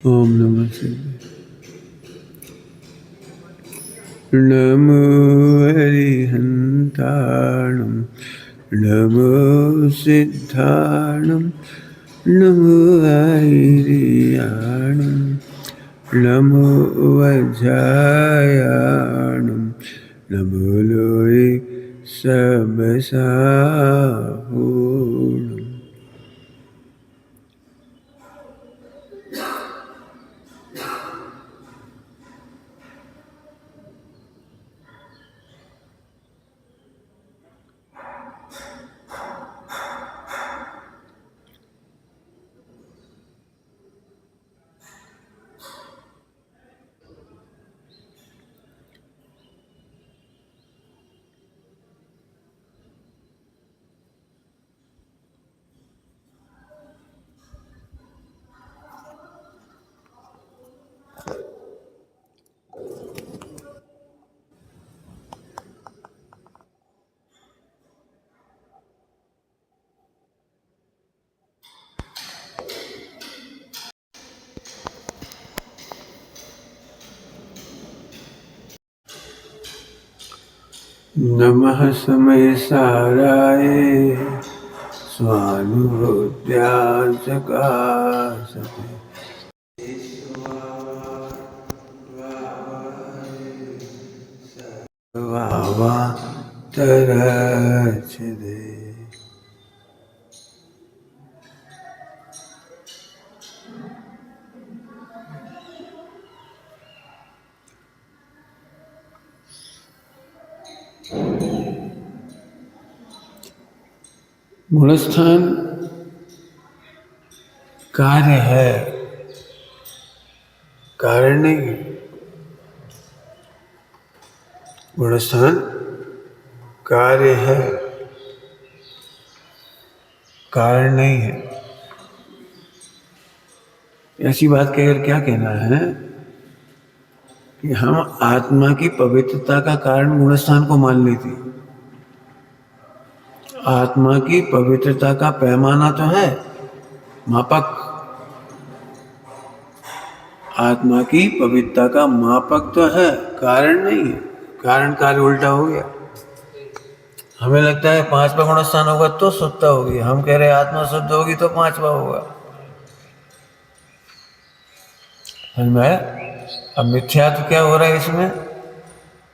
ओम नमः शिवाय। नमो हरिहन्ताणं, नमो सिद्धाणं, नमो आयर्याणं, नमो वज्रायाणं, नमो लोये सबसाहूणम्। नमः समय साराय स्वानुभूत्याचकाशते। वावा तरचदे। गुणस्थान कार्य है, कारण नहीं है। गुणस्थान कार्य है, कारण नहीं है। ऐसी बात कहकर क्या कहना है कि हम आत्मा की पवित्रता का कारण गुणस्थान को मान लेती। आत्मा की पवित्रता का पैमाना तो है, मापक। आत्मा की पवित्रता का मापक तो है, कारण नहीं है। कारण कार्य उल्टा हो गया। हमें लगता है 5वां गुणस्थान होगा तो शुद्धता होगी, हम कह रहे आत्मा शुद्ध होगी तो 5वां होगा। समझ में आया? अब मिथ्यात्व क्या हो रहा है इसमें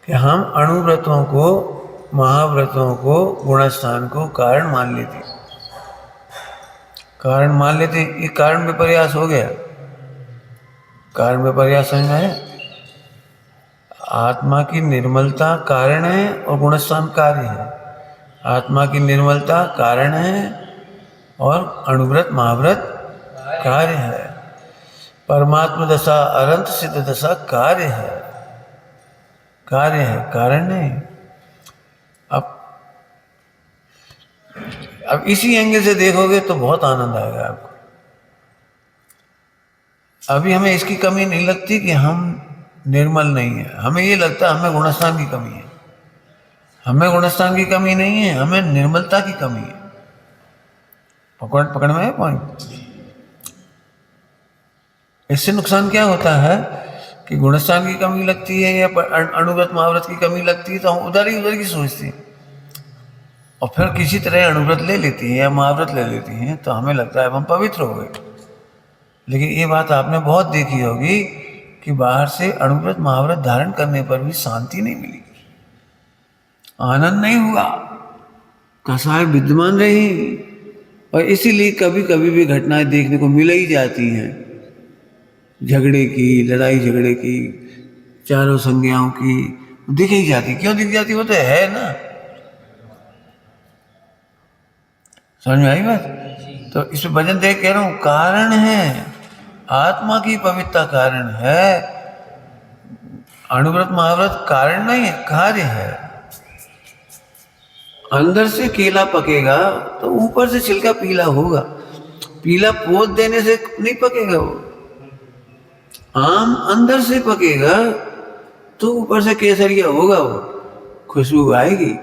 कि हम अणुव्रतों को, महाव्रतों को, गुणस्थान को कारण मान लेते। कारण मान लेते, ये कारण में प्रयास हो गया। कारण में प्रयास समझ में आया? आत्मा की निर्मलता कारण है और गुणस्थान कार्य है। आत्मा की निर्मलता कारण है और अणुव्रत महाव्रत कार्य है। परमात्मा दशा अनंत सिद्ध दशा कार्य है, कार्य है, कारण नहीं। अब इसी एंगल से देखोगे तो बहुत आनंद आएगा आपको। अभी हमें इसकी कमी नहीं लगती कि हम निर्मल नहीं है, हमें ये लगता है हमें गुणस्थान की कमी है। हमें गुणस्थान की कमी नहीं है, हमें निर्मलता की कमी है। पकड़ में है पॉइंट। इससे नुकसान क्या होता है कि गुणस्थान की कमी लगती है या अणुव्रत महाव्रत की कमी लगती है तो हम उधर की सोचते हैं और फिर किसी तरह अणुव्रत ले लेती हैं या महाव्रत ले लेती हैं तो हमें लगता है हम पवित्र हो गए। लेकिन ये बात आपने बहुत देखी होगी कि बाहर से अणुव्रत महाव्रत धारण करने पर भी शांति नहीं मिली, आनंद नहीं हुआ, कसाय विद्यमान रही। और इसीलिए कभी कभी भी घटनाएं देखने को मिल ही जाती हैं, झगड़े की, लड़ाई झगड़े की, चारों संज्ञाओं की दिख ही जाती। क्यों दिख जाती? वो तो है ना। समझ में आई बात? तो इस भजन देख कह रहा हूं, कारण है, आत्मा की पवित्रता कारण है, अणुव्रत महाव्रत कारण नहीं है, कार्य है। अंदर से केला पकेगा तो ऊपर से छिलका पीला होगा। पीला पोत देने से नहीं पकेगा वो। आम अंदर से पकेगा तो ऊपर से केसरिया होगा, वो खुशबू आएगी।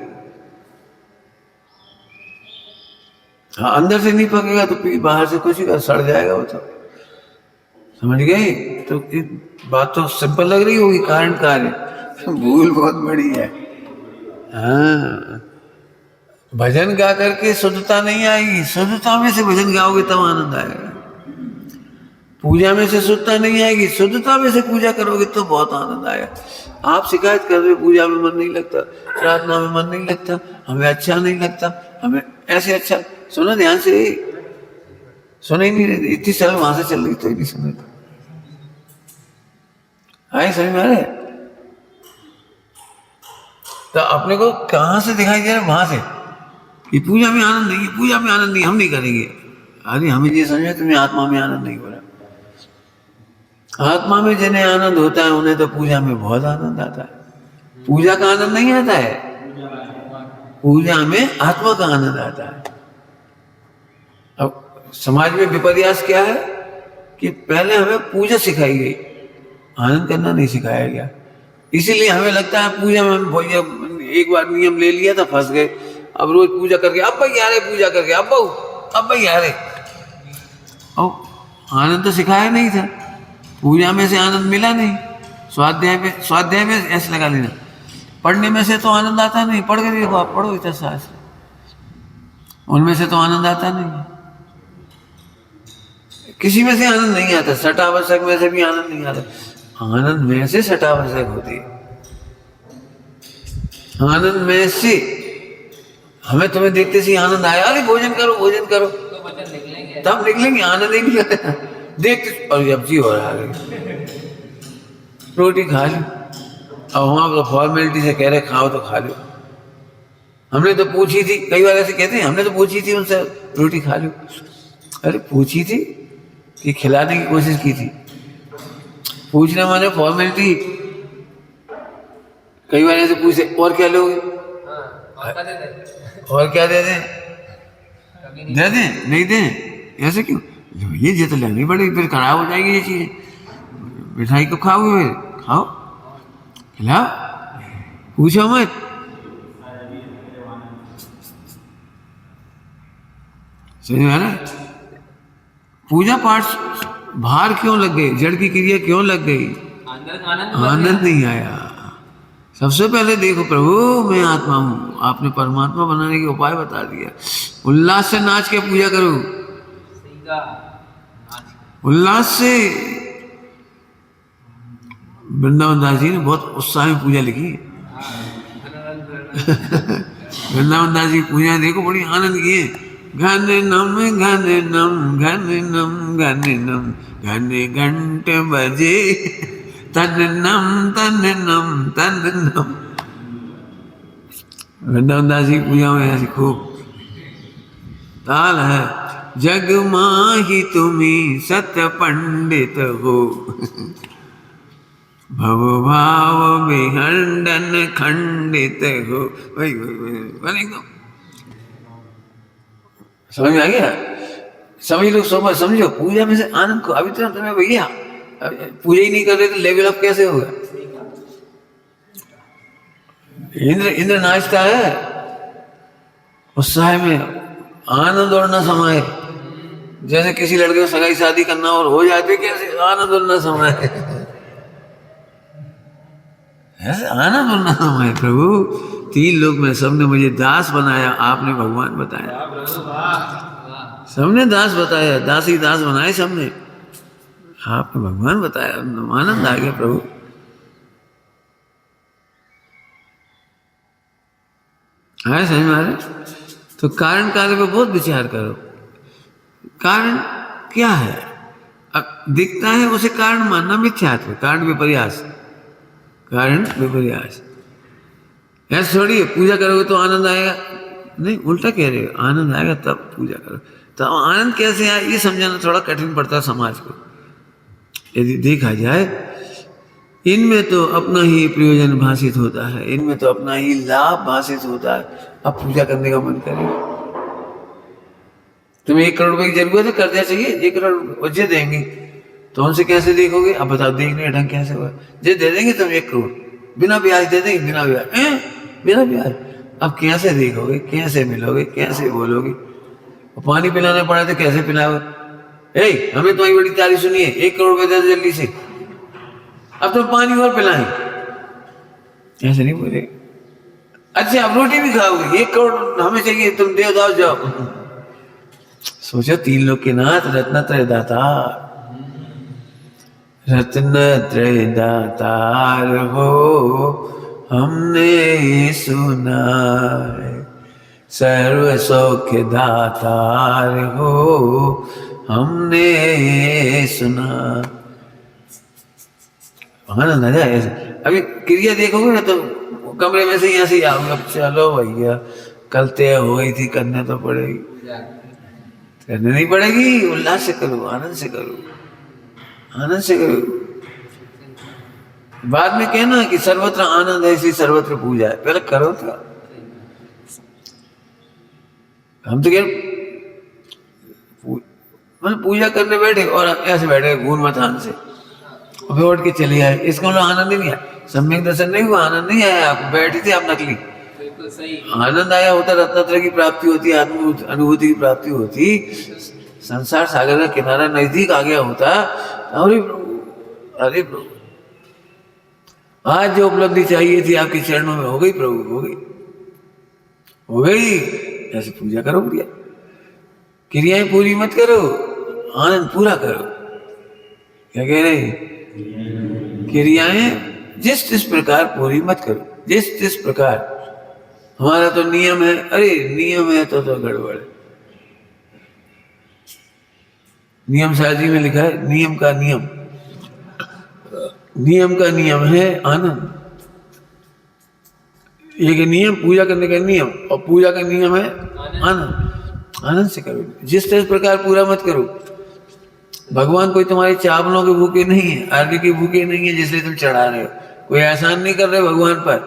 हाँ, अंदर से नहीं पकेगा तो बाहर से कुछ सड़ जाएगा वो तो। समझ गए? तो ये बात तो सिंपल लग रही होगी, कारण कार्य, भूल बहुत बड़ी है। हाँ, भजन गा करके शुद्धता नहीं आएगी, शुद्धता में से भजन गाओगे तब आनंद आएगा। पूजा में से शुद्धता नहीं आएगी, शुद्धता में से पूजा करोगे तो बहुत आनंद आएगा। आप शिकायत कर रहे हो पूजा में मन नहीं लगता, प्रार्थना में मन नहीं लगता, हमें अच्छा नहीं लगता, हमें ऐसे अच्छा। सुनो ध्यान से, सुने ही नहीं रहे, इतनी सरल वहां से चल रही तो नहीं सुने। आए समझ में आ रहे? तो अपने को कहां से दिखाई दे रहा है? वहां से कि पूजा में आनंद नहीं है, पूजा में आनंद नहीं, हम नहीं करेंगे। अरे हमें ये समझे तुम्हें आत्मा में आनंद नहीं हो रहा। आत्मा में जिन्हें आनंद होता है उन्हें तो पूजा में बहुत आनंद आता है। पूजा का आनंद नहीं आता है, पूजा में आत्मा का आनंद आता है। अब समाज में विपर्यास क्या है कि पहले हमें पूजा सिखाई गई, आनंद करना नहीं सिखाया गया। इसीलिए हमें लगता है पूजा में हम एक बार नियम ले लिया था, फंस गए। अब रोज पूजा करके अब भाई यारे पूजा करके अब भाई यारे, अब आनंद तो सिखाया नहीं था, पूजा में से आनंद मिला नहीं। स्वाध्याय में ऐसे लगा लेना, पढ़ने में से तो आनंद आता नहीं, पढ़ के देखो आप, पढ़ो इतना शास्त्र, उनमें से तो आनंद आता नहीं, किसी में से आनंद नहीं आता। सटावश्यक में से भी आनंद नहीं आता, आनंद में से सटावश्यक होती है। आनंद में से हमें तुम्हें देखते से आनंद आया, अरे भोजन करो भोजन करो, तब निकलेंगे, आनंद ही नहीं आता। देखते और अब जी हो रहा है, रोटी खा ली, अब वहां तो फॉर्मेलिटी से कह रहे खाओ तो खा लो। हमने तो पूछी थी, कई बार ऐसे कहते हैं, हमने तो पूछी थी उनसे रोटी खा लो। अरे पूछी थी कि खिलाने की कोशिश की थी, पूछना माने फॉर्मेलिटी। कई बार ऐसे पूछे और क्या लोगे, और क्या दे दें, दे दें नहीं दें, ऐसे क्यों? ये जिद लेनी पड़ेगी, फिर खराब हो जाएगी ये चीज। मिठाई को खाओगे, फिर खाओ खिलाओ, पूछो मत। समझ में आ रहा? पूजा पाठ भार क्यों लग गई, जड़ की क्रिया क्यों लग गई? आनंद नहीं आया। सबसे पहले देखो प्रभु मैं आत्मा हूं, आपने परमात्मा बनाने के उपाय बता दिया। उल्लास से नाच के पूजा करो, उल्लास से। वृंदावन दास जी ने बहुत उत्साह में पूजा लिखी। वृंदावन दास जी पूजा देखो बड़ी आनंद की है। घन नम घन नम घन नम घन नम घन घंटे बजे तन नम तन नम तन नम। वृंदावन दास जी पूजा में ऐसी खूब ताल है। जग माही तुम्ही सत्य पंडित हो, भव भाव विहंडन खंडित हो। वही एकदम समझ में आ गया? सभी लोग सोमा समझो, पूजा में से आनंद को। अभी तो तुम्हें भैया पूजा ही नहीं कर रहे तो लेवल अप कैसे होगा? इंद्र नाचता है उत्साह में, आनंद और न समाये। जैसे किसी लड़के को सगाई शादी करना और हो जाते, कैसे आनंद और न समाये, ऐसे आनंद और न समाये। प्रभु तीन लोग में सबने मुझे दास बनाया, आपने भगवान बताया। सबने दास बताया, दासी दास बनाए सबने, आपने भगवान बताया। आनंद आ गया प्रभु। आए समझ में आ रहे? तो कारण कार्य पे बहुत विचार करो। कारण क्या है? अब दिखता है उसे कारण मानना मिथ्यात्व, कारण विपर्यास, कारण विपर्यास। ऐसे थोड़ी है पूजा करोगे तो आनंद आएगा, नहीं उल्टा कह रहे हो, आनंद आएगा तब पूजा करो। तो आनंद कैसे आए ये समझाना थोड़ा कठिन पड़ता है समाज को। यदि देखा जाए इनमें तो अपना ही प्रयोजन भाषित होता है, इनमें तो अपना ही लाभ भाषित होता है। अब पूजा करने का मन करेगा, तुम्हें 1 करोड़ रुपए की जरूरत है, कर्जा चाहिए, 1 करोड़ वजह देंगे तो उनसे कैसे देखोगे? अब बताओ देखने का ढंग कैसे होगा? जे दे देंगे तुम 1 करोड़, बिना ब्याज दे देंगे, बिना ब्याज, बिना ब्याज। अब कैसे देखोगे, कैसे मिलोगे, कैसे बोलोगे? पानी पिलाना पड़ा तो कैसे पिलाओगे? हमने तुम्हारी बड़ी तारीफ सुनी है, 1 करोड़ रुपए दे दो जल्दी से, अब तो पानी और पिलाएं। ऐसे नहीं बोले। अच्छा अब रोटी भी खाओगे, 1 करोड़ हमें चाहिए, तुम दे दो, जाओ। सोचो 3 लोग के नाथ रत्नत्रय दातार, रत्नत्रय दातार हो हमने सुना है, सर्व सौख्य दातार हो हमने सुना। आनंद आ जाए ऐसे। अभी क्रिया देखोगे ना तो कमरे में से यहाँ से आओगे, अब चलो भैया कल तय हो गई थी, करना तो पड़ेगी, करनी नहीं पड़ेगी, उल्लास से करो, आनंद से करो, आनंद से करो। बाद में कहना कि सर्वत्र आनंद है इसलिए सर्वत्र पूजा है, पहले करो तो। हम तो मतलब पूजा करने बैठे और ऐसे बैठे घून मतान से, फिर उठ के चले आए, इसका मतलब आनंद ही नहीं आया, सम्यक दर्शन नहीं हुआ, आनंद नहीं आया, आप बैठे थे आप नकली। आनंद आया होता, रत्नत्रय की प्राप्ति होती, आत्म अनुभूति की प्राप्ति होती, संसार सागर का किनारा नजदीक आ गया होता। अरे प्रभु, अरे प्रभु, आज जो उपलब्धि चाहिए थी आपके चरणों में हो गई प्रभु, हो गई, हो गई। ऐसे पूजा करो, क्रिया क्रियाएं पूरी मत करो, आनंद पूरा करो। क्या कह रहे, क्रियाएं जिस जिस प्रकार पूरी मत करो, जिस जिस प्रकार। हमारा तो नियम है, अरे नियम है तो गड़बड़ है। नियम साजी में लिखा है, नियम का नियम, नियम का नियम है आनंद। एक नियम पूजा करने का नियम, और पूजा का नियम है आनंद। आनंद से करो, जिस जिस प्रकार पूरा मत करो। भगवान कोई तुम्हारे चावलों के भूखे नहीं है, अर्घ्य के भूखे नहीं है जिसलिए तुम चढ़ा रहे हो, कोई एहसान नहीं कर रहे भगवान पर।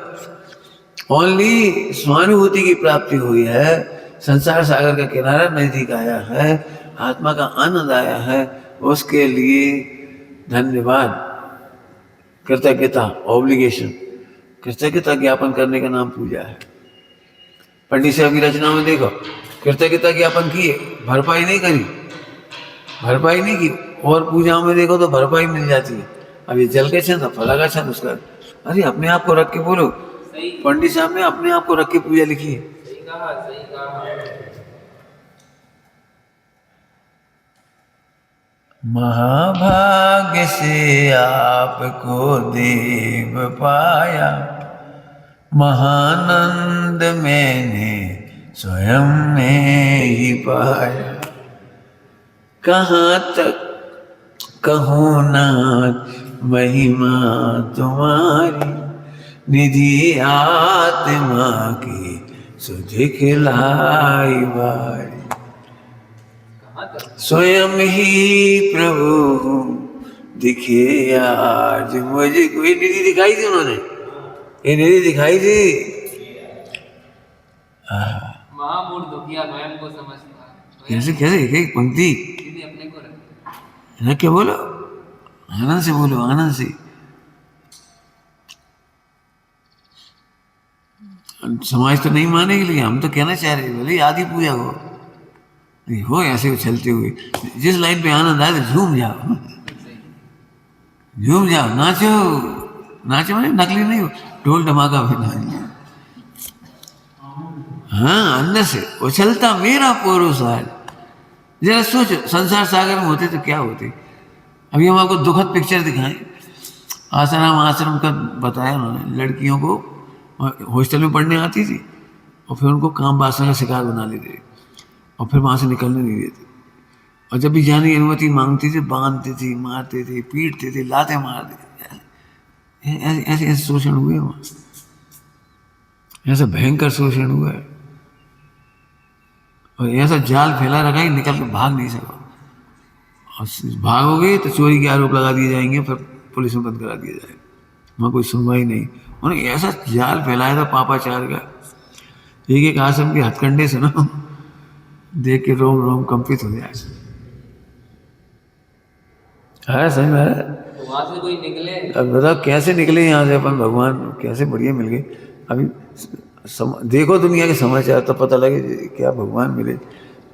ओनली स्वानुभूति की प्राप्ति हुई है, संसार सागर का किनारा नजदीक आया है, आत्मा का आनंद आया है, उसके लिए धन्यवाद, कृतज्ञता, ऑब्लिगेशन, कृतज्ञता ज्ञापन करने का नाम पूजा है। पंडित साहब की रचना में देखो, कृतज्ञता ज्ञापन किए, भरपाई नहीं करी, भरपाई नहीं की। और पूजाओं में देखो तो भरपाई मिल जाती है। अब ये जल के छंद, फला का छंद, उसका, अरे अपने आप को रख के बोलो। पंडित साहब ने अपने आप को रख के पूजा लिखी है। महाभाग्य से आपको देव पाया, महानंद मैंने स्वयं में ही पाया। कहाँ तक कहूँ नाथ महिमा तुम्हारी, निधि आत्मा की सुधिखलाई बारी। स्वयं ही प्रभु दिखे आज मुझे। कोई निधि दिखाई थी उन्होंने, ये निधि दिखाई थी। महामूढ़ दुखिया स्वयं को समझता। कैसे कैसे एक पंक्ति अपने को है, क्या बोलो, आनंद से बोलो, आनंद से। समाज तो नहीं मानेगी, लेकिन हम तो कहना चाह रहे बोले आदि पूजा हो ऐसे चलते हुए। जिस लाइन पे आनंद आए तो झूम जाओ, झूम जाओ, नाचो, नाचो मैंने नकली नहीं हो, ढोल धमाका भी ना, हाँ अंदर से उछलता मेरा पुरुष आज। जरा सोचो संसार सागर में होते तो क्या होते। अभी हम आपको दुखद पिक्चर दिखाएं, आसाराम आश्रम का बताया उन्होंने, लड़कियों को हॉस्टल में पढ़ने आती थी और फिर उनको काम वासना का शिकार बना लेते और फिर वहाँ से निकलने नहीं देते, और जब भी जाने की अनुमति मांगती थी बांधते थे, मारते थे, पीटते थे, लाते मारते थे। ऐसे ऐसे शोषण हुए वहाँ, ऐसा भयंकर शोषण हुआ है, और ऐसा जाल फैला रखा है निकल के भाग नहीं सका। और भागोगे तो चोरी के आरोप लगा दिए जाएंगे, फिर पुलिस में बंद करा दिया जाएगा, वहाँ कोई सुनवाई नहीं। उन्होंने ऐसा जाल फैलाया था पापाचार का, एक एक आश्रम के हथकंडे से ना देख के रोम रोम कंपित हो जाए। है सही में है। तो वहाँ से कोई निकले, अब बताओ कैसे निकले यहाँ से अपन, भगवान कैसे बढ़िया मिल गए। अभी देखो दुनिया के समाचार तो पता लगे क्या भगवान मिले,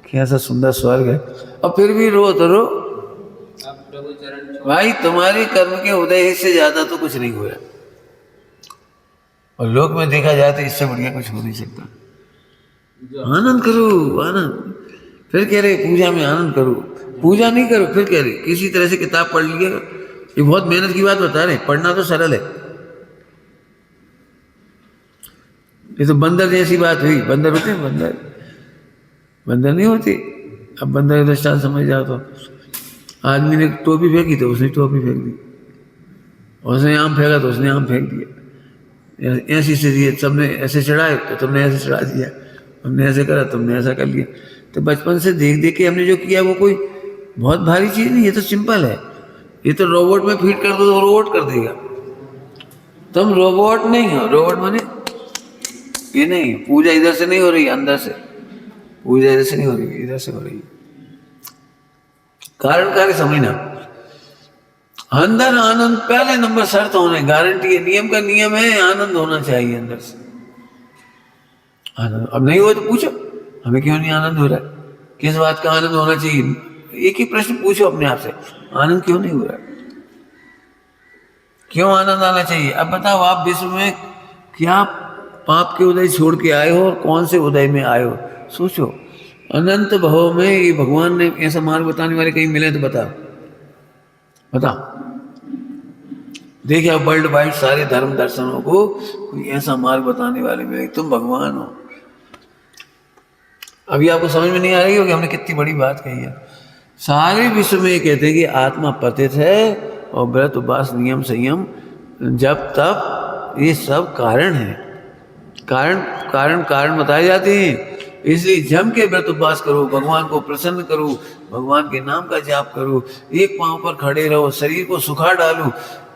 कैसा सुंदर स्वर्ग है। और फिर भी रो तो रो, भाई तुम्हारे कर्म के उदय से ज्यादा तो कुछ नहीं हुआ, और लोक में देखा जाए तो इससे बढ़िया कुछ हो नहीं सकता। आनंद करो, आनंद। फिर कह रहे पूजा में आनंद करो, पूजा नहीं करो, फिर कह रहे किसी तरह से किताब पढ़ लिया। ये बहुत मेहनत की बात बता रहे, पढ़ना तो सरल है। ये तो बंदर जैसी बात हुई। बंदर होते हैं बंदर, बंदर नहीं होती। अब बंदर का दृष्टांत समझ जाओ तो आदमी ने टोपी फेंकी तो उसने टोपी फेंक दी, उसने आम फेंका तो उसने आम फेंक दिया। ऐसी स्थिति है, सबने ऐसे चढ़ाए तो तुमने ऐसे चढ़ा दिया, हमने ऐसे करा तुमने ऐसा कर लिया। तो बचपन से देख देख के हमने जो किया वो कोई बहुत भारी चीज़ नहीं, ये तो सिंपल है। ये तो रोबोट में फीड कर दो तो रोबोट कर देगा। तुम रोबोट नहीं हो। रोबोट माने ये नहीं, पूजा इधर से नहीं हो रही, अंदर से पूजा इधर से नहीं हो रही, इधर से हो रही। कारण कार्य समझना। अंदर आनंद पहले नंबर शर्त होने, गारंटी है, नियम का नियम है, आनंद होना चाहिए अंदर से। आनंद अब नहीं हो तो पूछो हमें क्यों नहीं आनंद हो रहा है, किस बात का आनंद होना चाहिए। एक ही प्रश्न पूछो अपने आप से, आनंद क्यों नहीं हो रहा है, क्यों आनंद आना चाहिए। अब बताओ आप विश्व में क्या पाप के उदय छोड़ के आए हो और कौन से उदय में आए हो, सोचो। अनंत भव में ये भगवान ने ऐसा मार्ग बताने वाले कहीं मिले तो बताओ, बताओ। देखिए वर्ल्ड वाइड सारे धर्म दर्शनों को कोई ऐसा मार्ग बताने वाले मिले, तुम भगवान हो। अभी आपको समझ में नहीं आ रही होगी हमने कितनी बड़ी बात कही है। सारे विश्व में ये कहते हैं कि आत्मा पतित है और व्रत उपवास नियम संयम जब तब ये सब कारण है। कारण कारण कारण बताए जाते हैं। इसलिए जम के व्रत उपवास करो, भगवान को प्रसन्न करो, भगवान के नाम का जाप करो, एक पांव पर खड़े रहो, शरीर को सुखा डालो,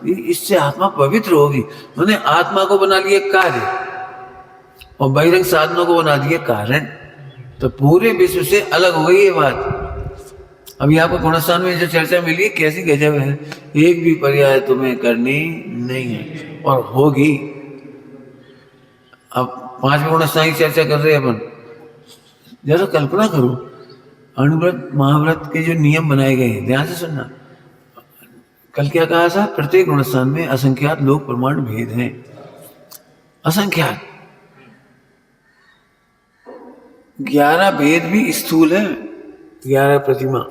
इससे आत्मा पवित्र होगी। मैंने आत्मा को बना लिया कार्य और बहिरंग साधनों को बना दिया कारण, तो पूरे विश्व से अलग हो गई ये बात। अभी आपको गुणस्थान में जो चर्चा मिली कैसी गजब है, एक भी पर्याय तुम्हें करनी नहीं है और होगी। अब 5वें गुणस्थान की चर्चा कर रहे हैं अपन। जरा कल्पना करो, अणुव्रत महाव्रत के जो नियम बनाए गए हैं, ध्यान से सुनना। कल क्या कहा था, प्रत्येक गुणस्थान में असंख्यात लोक प्रमाण भेद हैं, असंख्यात। 11 भेद भी स्थूल है, 11 प्रतिमा,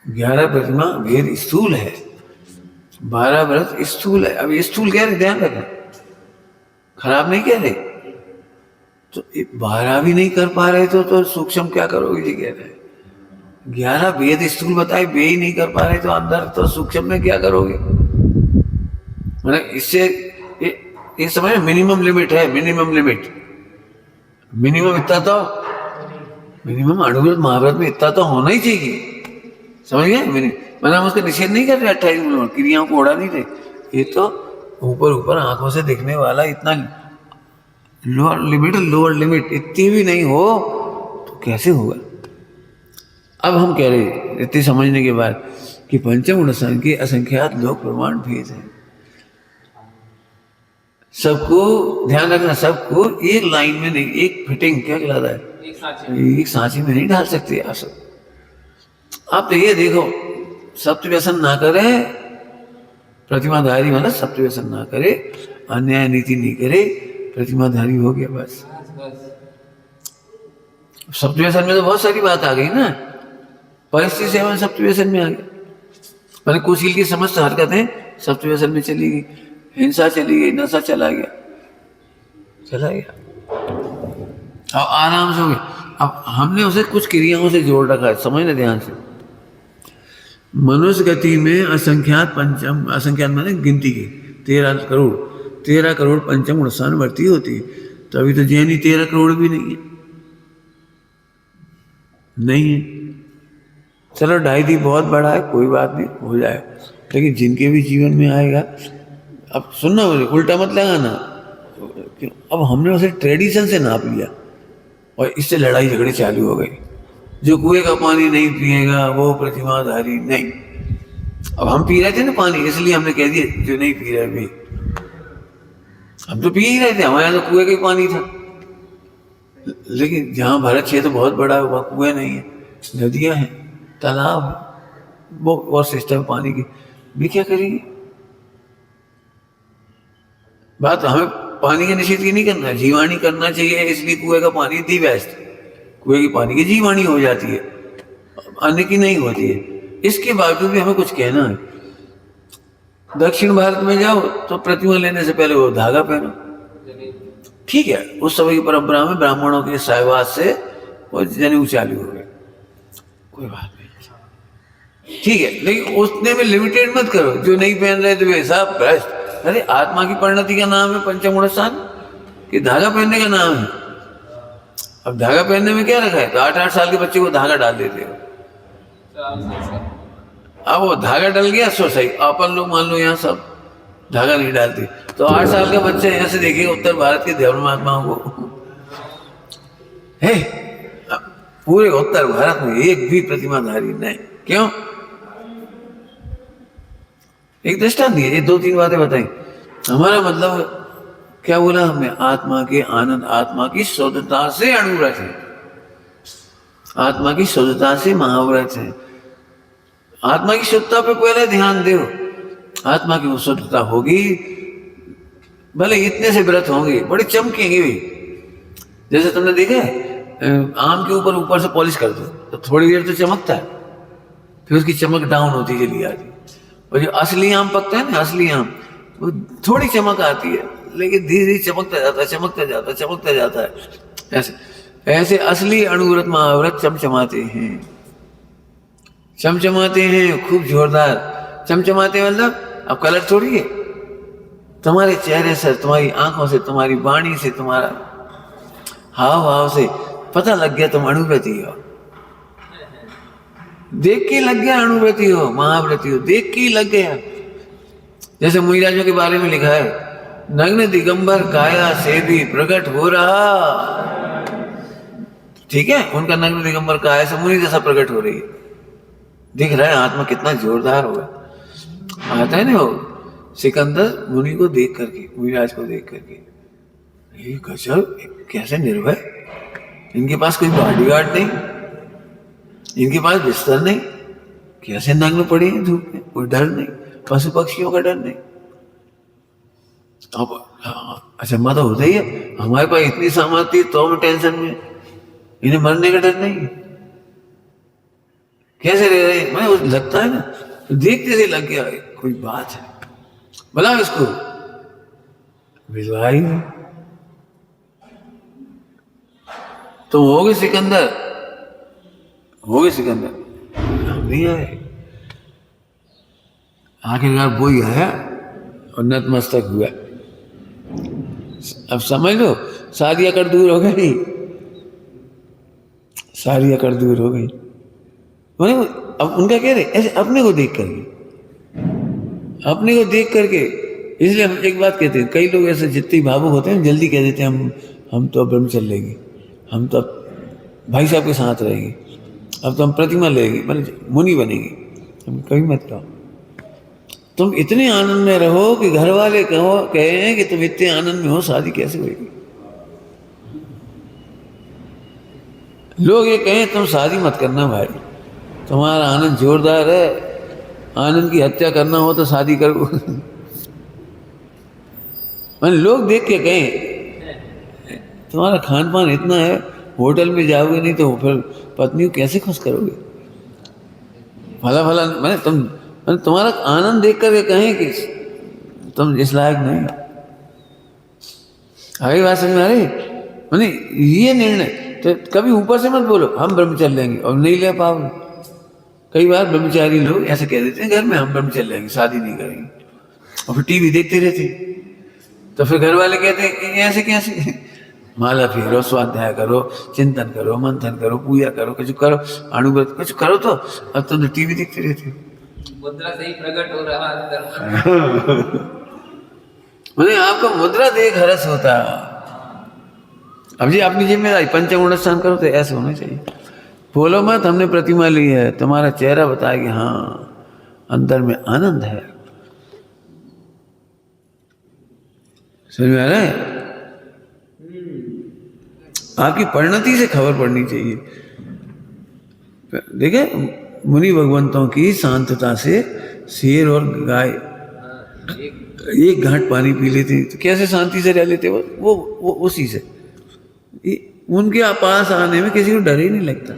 11 प्रतिमा भेद स्थूल है, 12 व्रत स्थूल है। अब स्थूल कह रहे, ध्यान रखना, खराब नहीं कह रहे। तो 12 भी नहीं कर पा रहे तो सूक्ष्म क्या करोगे जी, कह रहे 11 वेद स्थूल बताए, वे ही नहीं कर पा रहे तो अंदर तो सूक्ष्म में क्या करोगे। मतलब इससे ये समझ, मिनिमम लिमिट है, मिनिमम लिमिट, मिनिमम इतना तो, मिनिमम अणुव्रत महाव्रत में इतना तो होना ही चाहिए, समझ गए। मतलब हम उसका निषेध नहीं कर रहे, 28 क्रियाओं को उड़ा नहीं रहे। ये तो ऊपर ऊपर आंखों से दिखने वाला इतना लोअर लिमिट, लोअर लिमिट इतनी भी नहीं हो तो कैसे होगा। अब हम कह रहे इतनी समझने के बाद कि पंचम गुणस्थान के असंख्यात लोक प्रमाण भेद है। सबको ध्यान रखना, सबको एक लाइन में नहीं, एक फिटिंग क्या कहलाता है, एक सांचे में नहीं डाल सकते आप सब। आप तो ये देखो, सप्त व्यसन ना करे, प्रतिमाधारी मतलब सप्त व्यसन ना करे, अन्याय नीति नहीं करे, प्रतिमाधारी हो गया बस। सप्त व्यसन में तो बहुत सारी बात आ गई ना, परिस्थिति सेवन सप्त व्यसन में आ गया। मैंने कुशील की समस्त हरकतें सप्त व्यसन में चली गई, हिंसा चली गई, नशा चला गया, चला गया, अब आराम से हो गया। अब हमने उसे कुछ क्रियाओं से जोड़ रखा है, समझना ध्यान से। मनुष्य गति में असंख्यात पंचम, असंख्यात माने गिनती की 13 करोड़ पंचम गुणस्थान वर्ती होती है। तो अभी तो जैनी 13 करोड़ भी नहीं है, नहीं है। चलो 2.5 बहुत बड़ा है, कोई बात नहीं, हो जाए। लेकिन जिनके भी जीवन में आएगा, अब सुनना मुझे, उल्टा मत लगाना। अब हमने उसे ट्रेडिशन से नाप लिया और इससे लड़ाई झगड़े चालू हो गए। जो कुएं का पानी नहीं पिएगा वो प्रतिमाधारी नहीं। अब हम पी रहे थे ना पानी, इसलिए हमने कह दिया जो नहीं पी रहे भी, हम तो पी ही रहे थे, हमारे यहाँ तो कुएं का ही पानी था। लेकिन जहाँ भारत क्षेत्र बहुत बड़ा है वहाँ कुएं नहीं है, नदियाँ हैं, तालाब है, वो और सिस्टम है पानी की, भी क्या करेगी? बात हमें पानी के निषेध की नहीं करना है, जीवाणी करना चाहिए, इसलिए कुएं का पानी दी बेस्ट, कुएं की पानी की जीवाणी हो जाती है, अन्य की नहीं होती है। इसके बावजूद भी हमें कुछ कहना है। दक्षिण भारत में जाओ तो प्रतिमा लेने से पहले वो धागा पहनो, ठीक है, उस समय की परंपरा में ब्राह्मणों के सहवास से वो जनेऊ चालू हो गए, कोई बात नहीं, ठीक है, लेकिन उसने में लिमिटेड मत करो, जो नहीं पहन रहे थे वे सब भ्रष्ट। अरे आत्मा की परिणति का नाम है पंचम गुण स्थान, कि धागा पहनने का नाम है। अब धागा पहनने में क्या रखा है? तो 8-8 साल के बच्चे को धागा डाल देते हो, अब वो धागा डल गया सो सही, अपन लोग मान लो यहाँ सब धागा नहीं डालते, तो 8 साल का बच्चा यहाँ से देखेगा उत्तर भारत के धर्म महात्माओं को, है पूरे उत्तर भारत में एक भी प्रतिमाधारी नहीं, क्यों? एक दृष्टांत दिए, ये 2-3 बातें बताई। हमारा मतलब क्या बोला हमने? आत्मा के आनंद, आत्मा की शुद्धता से अणुव्रत है, आत्मा की शुद्धता से महाव्रत है। आत्मा की शुद्धता पे पहले ध्यान दो, आत्मा की वो शुद्धता होगी, भले इतने से व्रत होंगे बड़े चमकेंगे भी। जैसे तुमने देखा है आम के ऊपर से पॉलिश कर दो तो थोड़ी देर तो चमकता है, फिर उसकी चमक डाउन होती चली आती है। और जो असली आम पकता है ना, असली आम, वो थोड़ी चमक आती है लेकिन धीरे धीरे चमकता जाता है, चमकता जाता है, चमकता जाता है। ऐसे ऐसे असली अणुव्रत महाव्रत चमचमाते हैं, चमचमाते हैं, खूब जोरदार चमचमाते। मतलब अब कलर छोड़िए, तुम्हारे चेहरे से, तुम्हारी आंखों से, तुम्हारी वाणी से, तुम्हारा हाव भाव से पता लग गया तुम अणुव्रती हो, देख के लग गया अणुव्रती हो, महाव्रती हो, देख के ही लग गया। जैसे मुनिराजों के बारे में लिखा है, नग्न दिगंबर काया से भी प्रकट हो रहा, ठीक है, उनका नग्न दिगंबर काया से मुनि जैसा प्रकट हो रही है, दिख रहा है आत्मा कितना जोरदार होगा। आता है ना वो सिकंदर मुनि को देख करके, मुनिराज को देख करके, ये गजब, कैसे निर्भय, इनके पास कोई बॉडीगार्ड नहीं, इनके पास बिस्तर नहीं, कैसे नग्न पड़े हैं धूप में, कोई डर नहीं, पशु पक्षियों का डर नहीं। अब अचंभा तो होता ही है, हमारे पास इतनी सामर्थ्य तो हम टेंशन में, इन्हें मरने का डर नहीं, कैसे रह रहे हैं? मैं लगता है ना, तो देखते से लग गया कोई बात है, बोला इसको भिजवाई नहीं। तो हो गए सिकंदर, हो गए सिकंदर, हम नहीं आए, आखिरकार वो ही आया और नतमस्तक हुआ। अब समझ लो, सारी अकड़ दूर हो गई, सारी अकड़ दूर हो गई। अब उनका कह रहे ऐसे अपने को देख करके, अपने को देख करके, इसलिए हम एक बात कहते हैं, कई लोग ऐसे जितने भावुक होते हैं जल्दी कह देते हैं हम तो अब ब्रह्मचर्य लेंगे, हम तो अब भाई साहब के साथ रहेंगे, अब तो हम प्रतिमा लेंगे, मतलब मुनि बनेंगे। हम कभी मत कहो, तुम इतने आनंद में रहो कि घर वाले कहें कि तुम इतने आनंद में हो, शादी कैसे होगी? लोग ये कहें तुम शादी मत करना भाई, तुम्हारा आनंद जोरदार है, आनंद की हत्या करना हो तो शादी करो। मैंने लोग देख के कहें तुम्हारा खान पान इतना है, होटल में जाओगे नहीं तो फिर पत्नी को कैसे खुश करोगे? भला भला मैंने तुम्हारा आनंद देख करके कहें कि तुम इस लायक नहीं। आगे बात समझ में आ रही? मैंने ये निर्णय तो कभी ऊपर से मत बोलो हम ब्रह्मचर्य लेंगे और नहीं ले पाओगे। कई बार ब्रह्मचारी लोग ऐसे कह देते हैं घर में, हम ब्रह्मचर्य लेंगे, शादी नहीं करेंगे, और फिर टीवी देखते रहते, तो फिर घर वाले कहते हैं ऐसे कैसे? माला फेरो, स्वाध्याय करो, चिंतन करो, मंथन करो, पूजा करो, कुछ करो, अणुव्रत कुछ करो, तो अब तुम तो टीवी देखते रहते हो। मुद्रा से ही प्रकट हो रहा अंदर। मैंने आपको मुद्रा देख हरस होता। अब जी अपनी जिम्मेदारी पंचगुण स्नान करो तो ऐसे होना चाहिए। बोलो मत हमने प्रतिमा ली है, तुम्हारा चेहरा बताए कि हाँ अंदर में आनंद है। समझ में आ रहा है? आपकी परिणति से खबर पड़नी चाहिए। देखे मुनि भगवंतों की शांतता से शेर और गाय हाँ, एक घाट पानी पी लेते तो कैसे शांति से रह लेते वो उसी से उनके पास आने में किसी को डर ही नहीं लगता।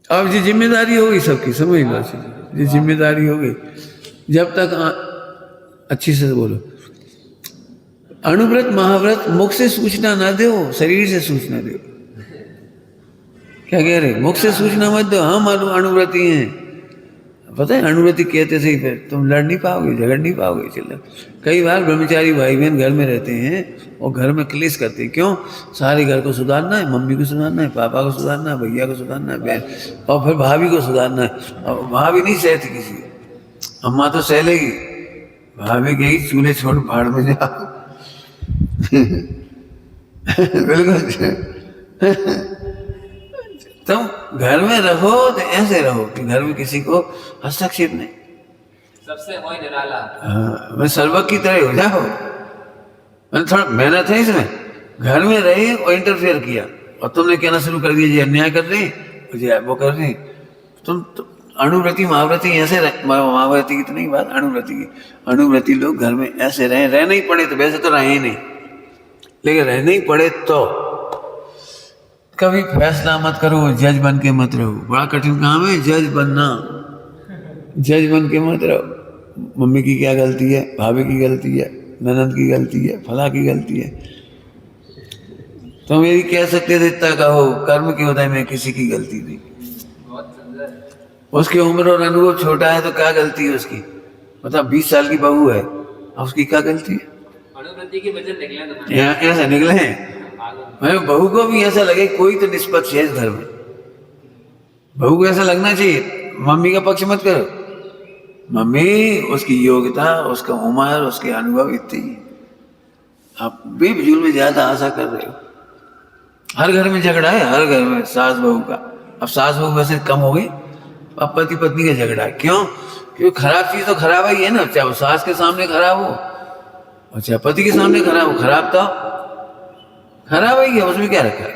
अब ये जिम्मेदारी हो गई सबकी, समझ लो, ये जिम्मेदारी हो गई। जब तक अच्छी से बोलो, अणुव्रत महाव्रत मुख से सूचना ना दो, शरीर से सूचना दो। क्या कह रहे? मुख से सूचना मत दो, हम अणुव्रती हैं। पता है अणुव्रती कहते सही, फिर तुम लड़ नहीं पाओगे, झगड़ नहीं पाओगे। चलो, कई बार ब्रह्मचारी भाई बहन घर में रहते हैं और घर में क्लेश करते हैं। क्यों? सारे घर को सुधारना है, मम्मी को सुधारना है, पापा को सुधारना है, भैया को सुधारना है, बहन, और फिर भाभी को सुधारना है। और भाभी नहीं सहती किसी, अम्मा तो सह लेगी, भाभी कहेगी चूल्हे छोड़ भाड़ में जा। बिल्कुल। तुम घर में रहो तो ऐसे रहो कि घर में किसी को हस्तक्षेप नहीं, सबसे हो निराला। हाँ, मैं सर्वक की तरह हो जाओ। मैंने थोड़ा मेहनत है इसमें, घर में रहे और इंटरफेयर किया और तुमने कहना शुरू कर दिया ये अन्याय कर रही, मुझे वो कर रही। तुम अणुव्रती महाव्रती ऐसे महाव्रती की तो नहीं बात, अणुव्रती की। अणुव्रती लोग घर में ऐसे रहे, रहना ही पड़े तो, वैसे तो रहे ही नहीं, लेकिन रहना ही पड़े तो कभी फैसला मत करो, जज बन के मत रहो। बड़ा कठिन काम है जज बनना, जज बन के मत रहो। मम्मी की क्या गलती है, भाभी की गलती है, ननद की गलती है, फला की गलती है। तो मेरी कह सकते थे इतना कहो, कर्म के होता है में किसी की गलती नहीं। बहुत सुंदर। उसकी उम्र और अनुभव छोटा है तो क्या गलती है उसकी? मतलब 20 साल की बहू है, अब उसकी क्या गलती है? अणुव्रती के वचन निकले तुम्हारे। ऐसा निकले हैं। मैं बहू को भी ऐसा लगे कोई तो निष्पक्ष है इस घर में, बहू को ऐसा लगना चाहिए। मम्मी का पक्ष मत करो, मम्मी उसकी योग्यता, उसका उम्र, उसके अनुभव इतनी ही। आप बेफिजूल में ज्यादा आशा कर रहे हो। हर घर में झगड़ा है, हर घर में सास बहू का। अब सास बहू वैसे कम हो गई, अब पति पत्नी का झगड़ा है। क्यों? क्योंकि खराब चीज तो खराब ही है ना, चाहे वो सास के सामने खराब हो और चाहे पति के सामने खराब हो, खराब तो खराब ही है, उसमें क्या रखा है?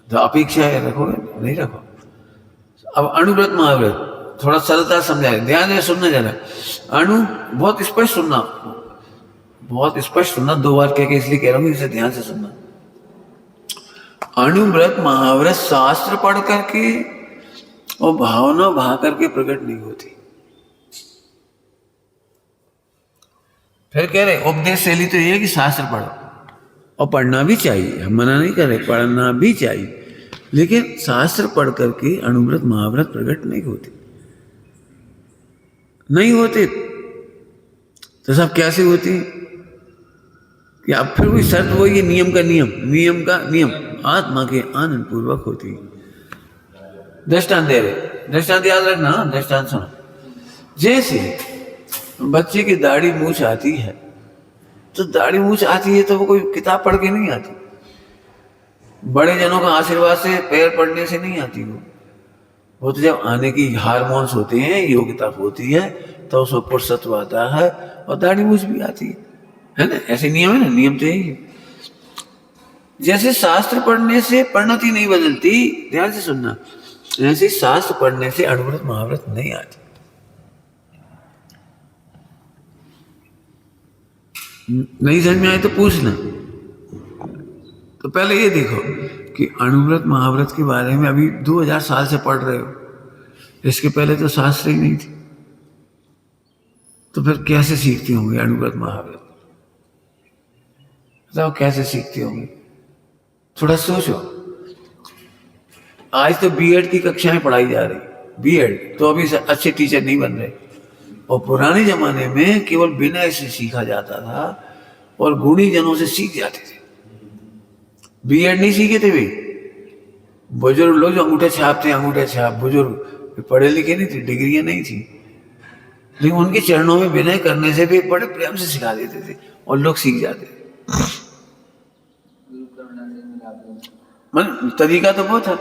तो अपेक्षा है, रखोगे नहीं रखो। अब अणुव्रत महाव्रत थोड़ा सरलता समझाए, ध्यान से सुनना जरा। अणु बहुत स्पष्ट सुनना, बहुत स्पष्ट सुनना, 2 बार कह के इसलिए कह रहा हूँ, इसे ध्यान से सुनना। अणुव्रत महाव्रत शास्त्र पढ़ करके और भावना भा करके प्रकट नहीं होती। फिर कह रहे उपदेश शैली तो ये है कि शास्त्र पढ़ो, और पढ़ना भी चाहिए, हम मना नहीं कर रहे, पढ़ना भी चाहिए, लेकिन शास्त्र पढ़ करके अणुव्रत महाव्रत प्रकट नहीं होते, नहीं होते। तो सब कैसे होती कि अब फिर वही शर्त वही है, नियम का नियम, नियम का नियम, आत्मा के आनंद पूर्वक होती है। दृष्टांत दे रहे, दृष्टांत याद रखना, दृष्टांत सुनो। जैसे बच्चे की दाढ़ी मूछ आती है, तो दाढ़ी मूछ आती है तो वो कोई किताब पढ़ के नहीं आती, बड़े जनों का आशीर्वाद से, पैर पड़ने से नहीं आती। वो तो जब आने की हार्मोन्स होते हैं, योग्यता होती है, तो उसको पुरुषत्व आता है और दाढ़ी मूछ भी आती है ना? ऐसे नियम है ना, नियम तो यही है। जैसे शास्त्र पढ़ने से परिणति नहीं बदलती, ध्यान से सुनना, ऐसे शास्त्र पढ़ने से अणुव्रत महाव्रत नहीं आती। नहीं समझ में आए तो पूछना। तो पहले ये देखो कि अणुव्रत महाव्रत के बारे में अभी 2000 साल से पढ़ रहे हो, इसके पहले तो शास्त्र ही नहीं थी, तो फिर कैसे सीखते होंगे अणुव्रत महाव्रत? बताओ कैसे सीखते होंगे? थोड़ा सोचो। आज तो बीएड की कक्षाएं पढ़ाई जा रही, बीएड तो अभी अच्छे टीचर नहीं बन रहे, और पुराने जमाने में केवल विनय से सीखा जाता था और गुणी जनों से सीख जाते थे। बीएड नहीं सीखे थे भी, बुजुर्ग लोग जो अंगूठे छापते हैं, अंगूठे छाप, बुजुर्ग पढ़े लिखे नहीं थे, डिग्रियां नहीं थी, लेकिन उनके चरणों में विनय करने से भी बड़े प्रेम से सिखा देते थे और लोग सीख जाते थे। मन तरीका तो बहुत था,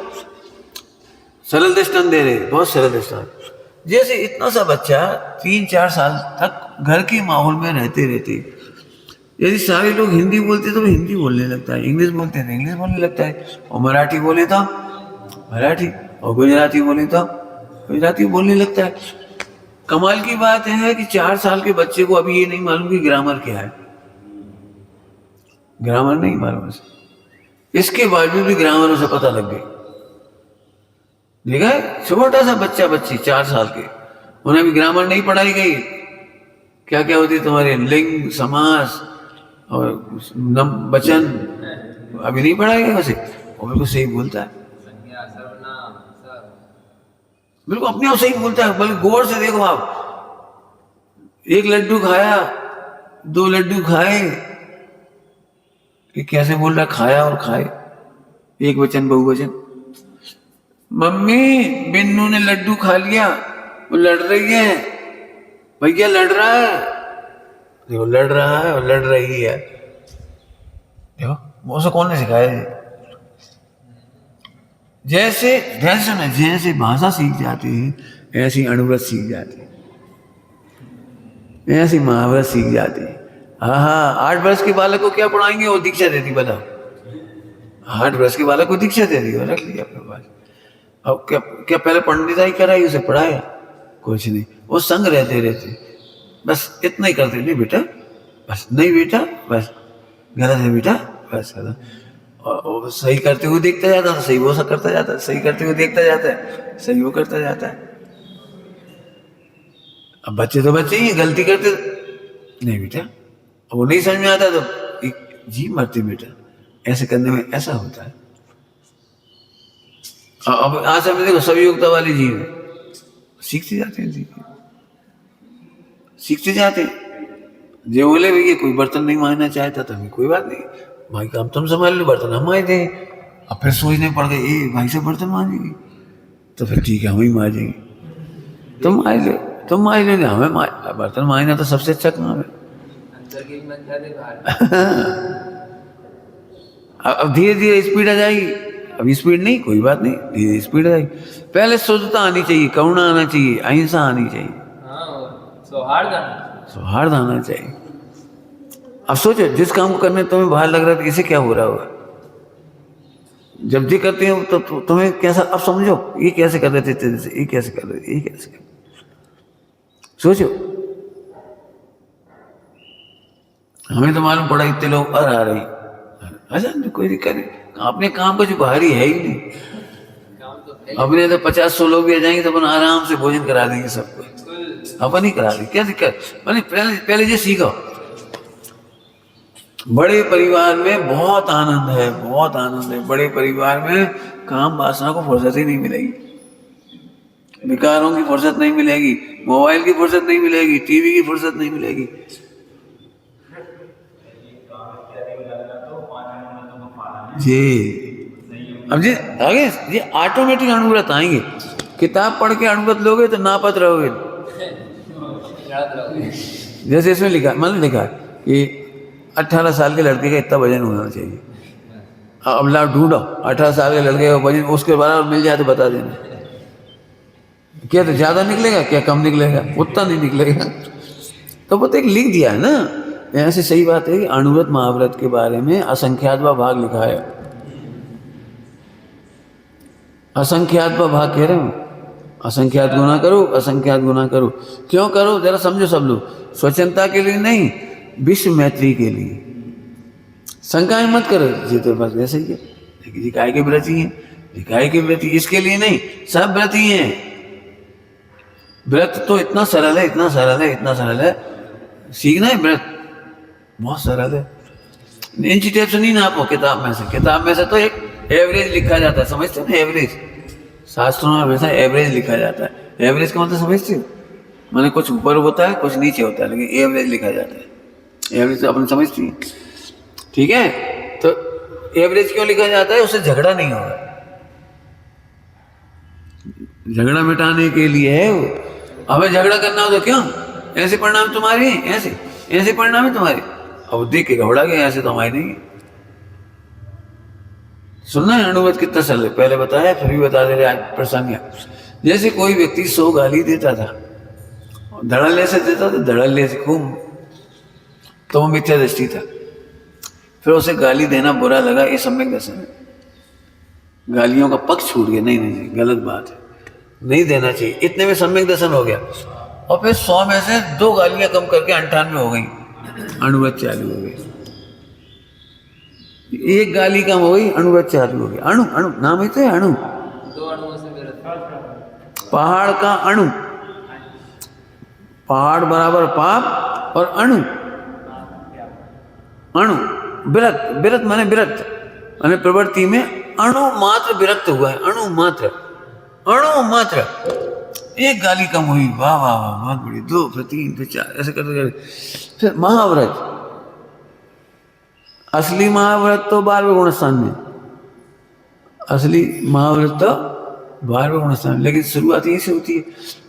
सरल दृष्टांत दे रहे, बहुत सरल दृष्टांत। जैसे इतना सा बच्चा 3-4 साल तक घर के माहौल में रहते रहते यदि सारे लोग हिंदी बोलते तो वो हिंदी बोलने लगता है, इंग्लिश बोलते हैं तो इंग्लिश बोलने लगता है, और मराठी बोले तो मराठी, और गुजराती बोले तो गुजराती बोलने लगता है। कमाल की बात है कि 4 साल के बच्चे को अभी ये नहीं मालूम कि ग्रामर क्या है, ग्रामर नहीं मालूम है, इसके बावजूद भी ग्रामर उसे पता लग गई। देखा है, छोटा सा बच्चा बच्ची 4 साल के, उन्हें भी ग्रामर नहीं पढ़ाई गई। क्या क्या होती है तुम्हारे लिंग, समास और वचन अभी नहीं पढ़ाई गई उसे, और बिल्कुल सही बोलता है, संज्ञा, सर्वनाम, सब। बिल्कुल अपने आप सही बोलता है। बल्कि गौर से देखो आप, 1 लड्डू खाया, 2 लड्डू खाए, कि कैसे बोल रहा, खाया और खाए, एक वचन बहुवचन। मम्मी बिन्नू ने लड्डू खा लिया, वो लड़ रही है, भैया लड़ रहा है, देखो लड़ रहा है और लड़ रही है, देखो वो उसे कौन ने सिखाया ये? जैसे ध्यान में जैसे भाषा सीख जाती है ऐसी अणुव्रत सीख जाती है, ऐसी महाव्रत सीख जाती है। हाँ, 8 वर्ष के बालक को क्या पढ़ाएंगे, वो दीक्षा देती, बताओ 8 वर्ष के बालक को दीक्षा दे दी, रख लिया अपने पास। अब क्या क्या पहले पंडिताई कराई, उसे पढ़ाया कुछ नहीं, वो संग रहते रहते बस इतना ही करते, नहीं बेटा बस, नहीं बेटा बस, गलत है बेटा बस, और सही करते हुए देखता जाता था, सही वो सब करता जाता है, सही करते हुए देखता जाता है, सही वो करता जाता है। अब बच्चे तो बच्चे ही गलती करते, नहीं बेटा, अब वो नहीं समझ में आता तो जी मरती बेटा, ऐसे करने में ऐसा होता है। अब आज हमने देखो सभी योग्यता वाले जीव सीखते जाते हैं, सीखते जाते हैं। जो बोले भैया कोई बर्तन नहीं मांजना चाहता तो हमें कोई बात नहीं, भाई काम तुम संभाल लो, बर्तन हम मांज देंगे। अब फिर सोचने पड़ गए, ए भाई से बर्तन मांजेंगे, तो फिर ठीक है हम ही मांजेंगे, तुम मांज लो, तुम मांज लो, हमें बर्तन मांजना तो सबसे अच्छा काम है। अंदर की हिम्मत ज्यादा बाहर। अब धीरे धीरे स्पीड आ जाएगी, अब स्पीड नहीं कोई बात नहीं, धीरे स्पीड आ जाएगी। पहले शुद्धता आनी चाहिए, करुणा आना चाहिए, अहिंसा आनी चाहिए, हाँ, और सौहार्द आना, सौहार्द आना चाहिए। अब सोचो जिस काम को करने तुम्हें बाहर लग रहा है इसे क्या हो रहा होगा, जब भी करते हो तो तुम्हें कैसा, अब समझो ये कैसे कर रहे थे तेरे से, ये कैसे कर रहे थे, ये कैसे कर, सोचो। हमें तो मालूम पड़ा इतने लोग आ रहे हैं, अच्छा कोई दिक्कत नहीं, अपने काम का जो बाहरी है ही नहीं, काम तो अपने तो 50-100 लोग भी आ जाएंगे तो अपन आराम से भोजन करा देंगे सबको, बिल्कुल। अपन ही करा देंगे, क्या दिक्कत। मैंने पहले ये सीखो, बड़े परिवार में बहुत आनंद है, बहुत आनंद है। बड़े परिवार में काम वासना को फुर्सत ही नहीं मिलेगी, विकारों की फुर्सत नहीं मिलेगी, मोबाइल की फुर्सत नहीं मिलेगी, टीवी की फुर्सत नहीं मिलेगी। जी अब जी आगे ये ऑटोमेटिक अणुव्रत आएंगे, किताब पढ़ के अणुव्रत लोगे तो नापत रहोगे। याद रखो। जैसे इसमें लिखा, मतलब लिखा कि 18 साल के लड़के का इतना वजन होना चाहिए। अब ला ढूंढो 18 साल के लड़के का वजन, उसके बाद मिल जाए तो बता देना, क्या तो ज़्यादा निकलेगा क्या कम निकलेगा, उतना नहीं निकलेगा। तो वो तो एक लिख दिया है ना, ऐसे सही बात है कि अणुव्रत महाव्रत के बारे में असंख्यातवा भाग लिखा है, असंख्यातवा भाग कह रहे हो, असंख्यात गुना करो, असंख्यात गुना करो। क्यों करो जरा समझो सब लोग, स्वच्छंदता के लिए नहीं, विश्व मैत्री के लिए। शंकाएं मत करो, ये तो बस वैसे ही है, लेकिन निकाय के व्रती हैं, निकाय के व्रती इसके लिए नहीं, सब व्रती हैं। व्रत तो इतना सरल है, इतना सरल है, इतना सरल है, सीखना है व्रत बहुत सरल है। इंची टेप से नहीं नापो किताब में से, किताब में से तो एक एवरेज लिखा जाता है, समझते हो ना, एवरेज शास्त्रों में हमेशा एवरेज लिखा जाता है। एवरेज का मतलब समझते हो, मैंने कुछ ऊपर होता है कुछ नीचे होता है, लेकिन एवरेज लिखा जाता है। एवरेज तो अपन समझती है, ठीक है। तो एवरेज क्यों लिखा जाता है, उससे झगड़ा नहीं होगा, झगड़ा मिटाने के लिए है वो। हमें झगड़ा करना हो तो क्यों, ऐसे परिणाम तुम्हारे हैं, ऐसे ऐसे परिणाम है तुम्हारे, अब देख के घबरा गए, ऐसे तो हमारे नहीं है। सुनना है अणुव्रत कितना सरल है, पहले बताया फिर भी बता दे रहे, आज प्रसंग है। जैसे कोई व्यक्ति 100 गाली देता था, धड़ल्ले से देता था, धड़ल्ले से खूब तो वो मिथ्या दृष्टि था। फिर उसे गाली देना बुरा लगा, ये सम्यक दर्शन है। गालियों का पक्ष छूट गया, नहीं नहीं नहीं गलत बात है, नहीं देना चाहिए, इतने में सम्यक दर्शन हो गया। और फिर 100 में से 2 गालियां कम करके 98 हो गई, अणुव्रत चालू हो गई। एक गाली कम हो गई, अणुव्रत चालू हो गया। अणु अणु नाम ही तो है, अणु। 2 अणुओं से विरत। पहाड़ का अणु, पहाड़ बराबर पाप, और अणु अणु विरक्त, विरक्त माने विरक्त, माने प्रवृत्ति में अणु मात्र विरक्त हुआ है, अणु मात्र, अणु मात्र। एक गाली कम हुई, वाह वाह वाह, बहुत बड़ी। 2 फिर 3 फिर 4, ऐसे करते करते फिर महाव्रत। असली महाव्रत तो 12वें गुणस्थान में, असली महाव्रत तो 12वें गुणस्थान, लेकिन शुरुआत यहीं से होती है।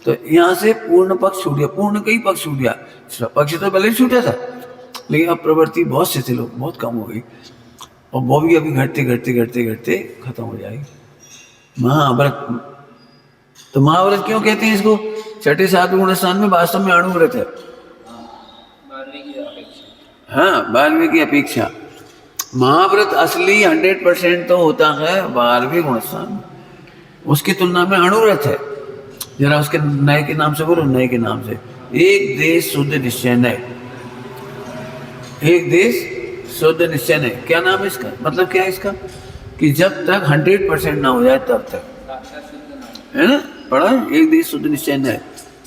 तो यहाँ से पूर्ण पक्ष छूट गया, पूर्ण का ही पक्ष छूट गया, पक्ष तो पहले ही छूटा था, लेकिन अब प्रवृत्ति बहुत से थे लोग, बहुत कम हो गई, और वो भी अभी घटते घटते घटते घटते खत्म हो जाएगी। महाव्रत, तो महाव्रत क्यों कहते हैं इसको? 6ठे 7वें गुणस्थान में वास्तव में अणुव्रत है। 12वीं की अपेक्षा। हाँ, 12वीं की अपेक्षा। महाव्रत असली 100% तो होता है 12वें गुणस्थान में, उसकी तुलना में अणुव्रत है। जरा उसके नए के नाम से बोलो, नए के नाम से। एक देश शुद्ध निश्चय नय, एक देश शुद्ध निश्चय नय। क्या नाम है इसका? मतलब क्या है इसका? कि जब तक 100% ना हो जाए तब तक, है ना, पढ़ा है? एक देश शुद्ध निश्चय नय।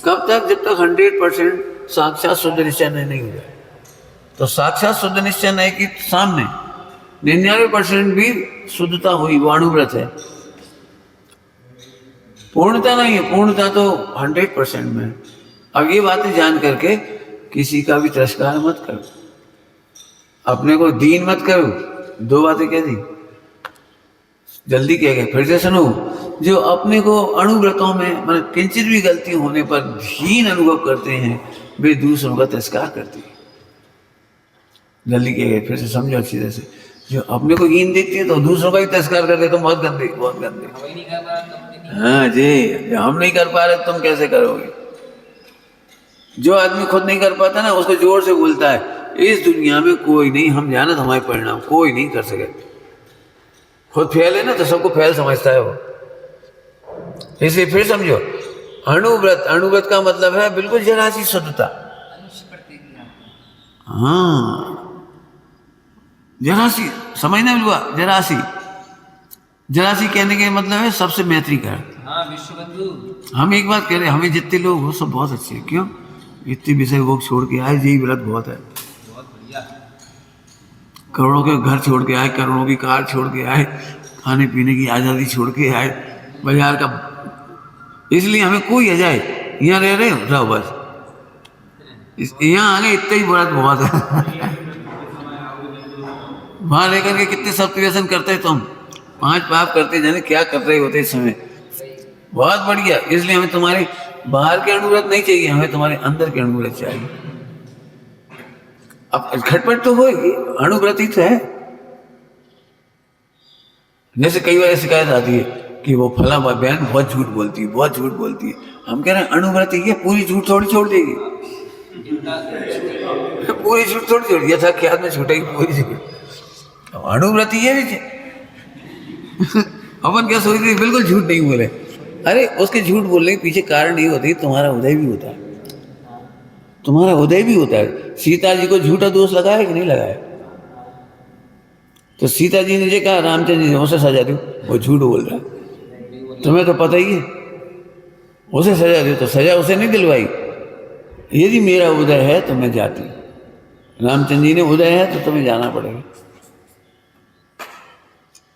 कब तक? जब तक 100% साक्षात शुद्ध निश्चय नय नहीं हो जाए। तो साक्षात शुद्ध निश्चय नय के सामने 99% भी शुद्धता हुई, वो अणुव्रत है। पूर्णता नहीं है, पूर्णता तो 100% में। अब ये बातें जान करके किसी का भी तिरस्कार मत करो, अपने को दीन मत करो। 2 बातें कह दी, जल्दी कह गए, फिर से सुनो। जो अपने को अणुव्रतों में मतलब किंचित भी गलती होने पर हीन अनुभव करते हैं, वे दूसरों का तिरस्कार करते हैं। जल्दी कह गए, फिर से समझो अच्छी तरह से। जो अपने को हीन देखती है तो दूसरों का ही तिरस्कार करते, तो बहुत गंदे, बहुत गंदे। हम ही नहीं कर पा रहे, हाँ जी, हम नहीं कर पा रहे, तुम कैसे करोगे? जो आदमी खुद नहीं कर पाता ना, उसको जोर से बोलता है, इस दुनिया में कोई नहीं, हम जाना हमारे परिणाम, कोई नहीं कर सके। खुद फेल है ना, तो सबको फेल समझता है वो। इसलिए फिर समझो, अणुव्रत, अणुव्रत का मतलब है बिल्कुल जरा सी शुद्धता। हाँ, जरा सी, समझना बिल्कुल, जरा सी। जरा सी कहने के मतलब है सबसे मैत्री कर। हाँ विश्व बंधु। हम एक बात कह रहे हैं, हमें जितने लोग हो सब बहुत अच्छे हैं। क्यों? इतने विषय भोग छोड़ के आए, यही व्रत बहुत है। बहुत बढ़िया। करोड़ों के घर छोड़ के आए, करोड़ों की कार छोड़ के आए, खाने पीने की आज़ादी छोड़ के आए, बाजार का। इसलिए हमें कोई आ जाए, यहाँ रह रहे हो रहो बस, यहाँ आगे इतना ही व्रत बहुत है। वहाँ रह करके कितने सत्य व्यसन करते तुम, 5 पाप करते, जाने क्या कर रहे होते इस समय। बहुत बढ़िया। इसलिए हमें तुम्हारे बाहर के अणुव्रत नहीं चाहिए, हमें तुम्हारे अंदर के अणुव्रत चाहिए। अब खटपट तो होगी, अणुव्रत ही तो है। जैसे कई बार शिकायत आती है कि वो फला बहन बहुत झूठ बोलती है, बहुत झूठ बोलती है। हम कह रहे हैं अणुव्रत ही है, पूरी झूठ थोड़ी छोड़ देगी, पूरी झूठ थोड़ी छोड़, यथा ख्याल में छूटेगी पूरी झूठ। अणुव्रत ही है। अपन क्या सोचते हैं, बिल्कुल झूठ नहीं बोले। अरे उसके झूठ बोलने के पीछे कारण ये होती है, तुम्हारा उदय भी होता है, तुम्हारा उदय भी होता है। सीता जी को झूठा दोष लगाया कि नहीं लगाया? तो सीता जी ने जो कहा, रामचंद्र जी ने उसे सजा दो, वो झूठ बोल रहा है, तुम्हें तो पता ही है, उसे सजा दो। तो सजा उसे नहीं दिलवाई। यदि मेरा उदय है तो मैं जाती, रामचंद्र जी ने उदय है तो तुम्हें जाना पड़ेगा।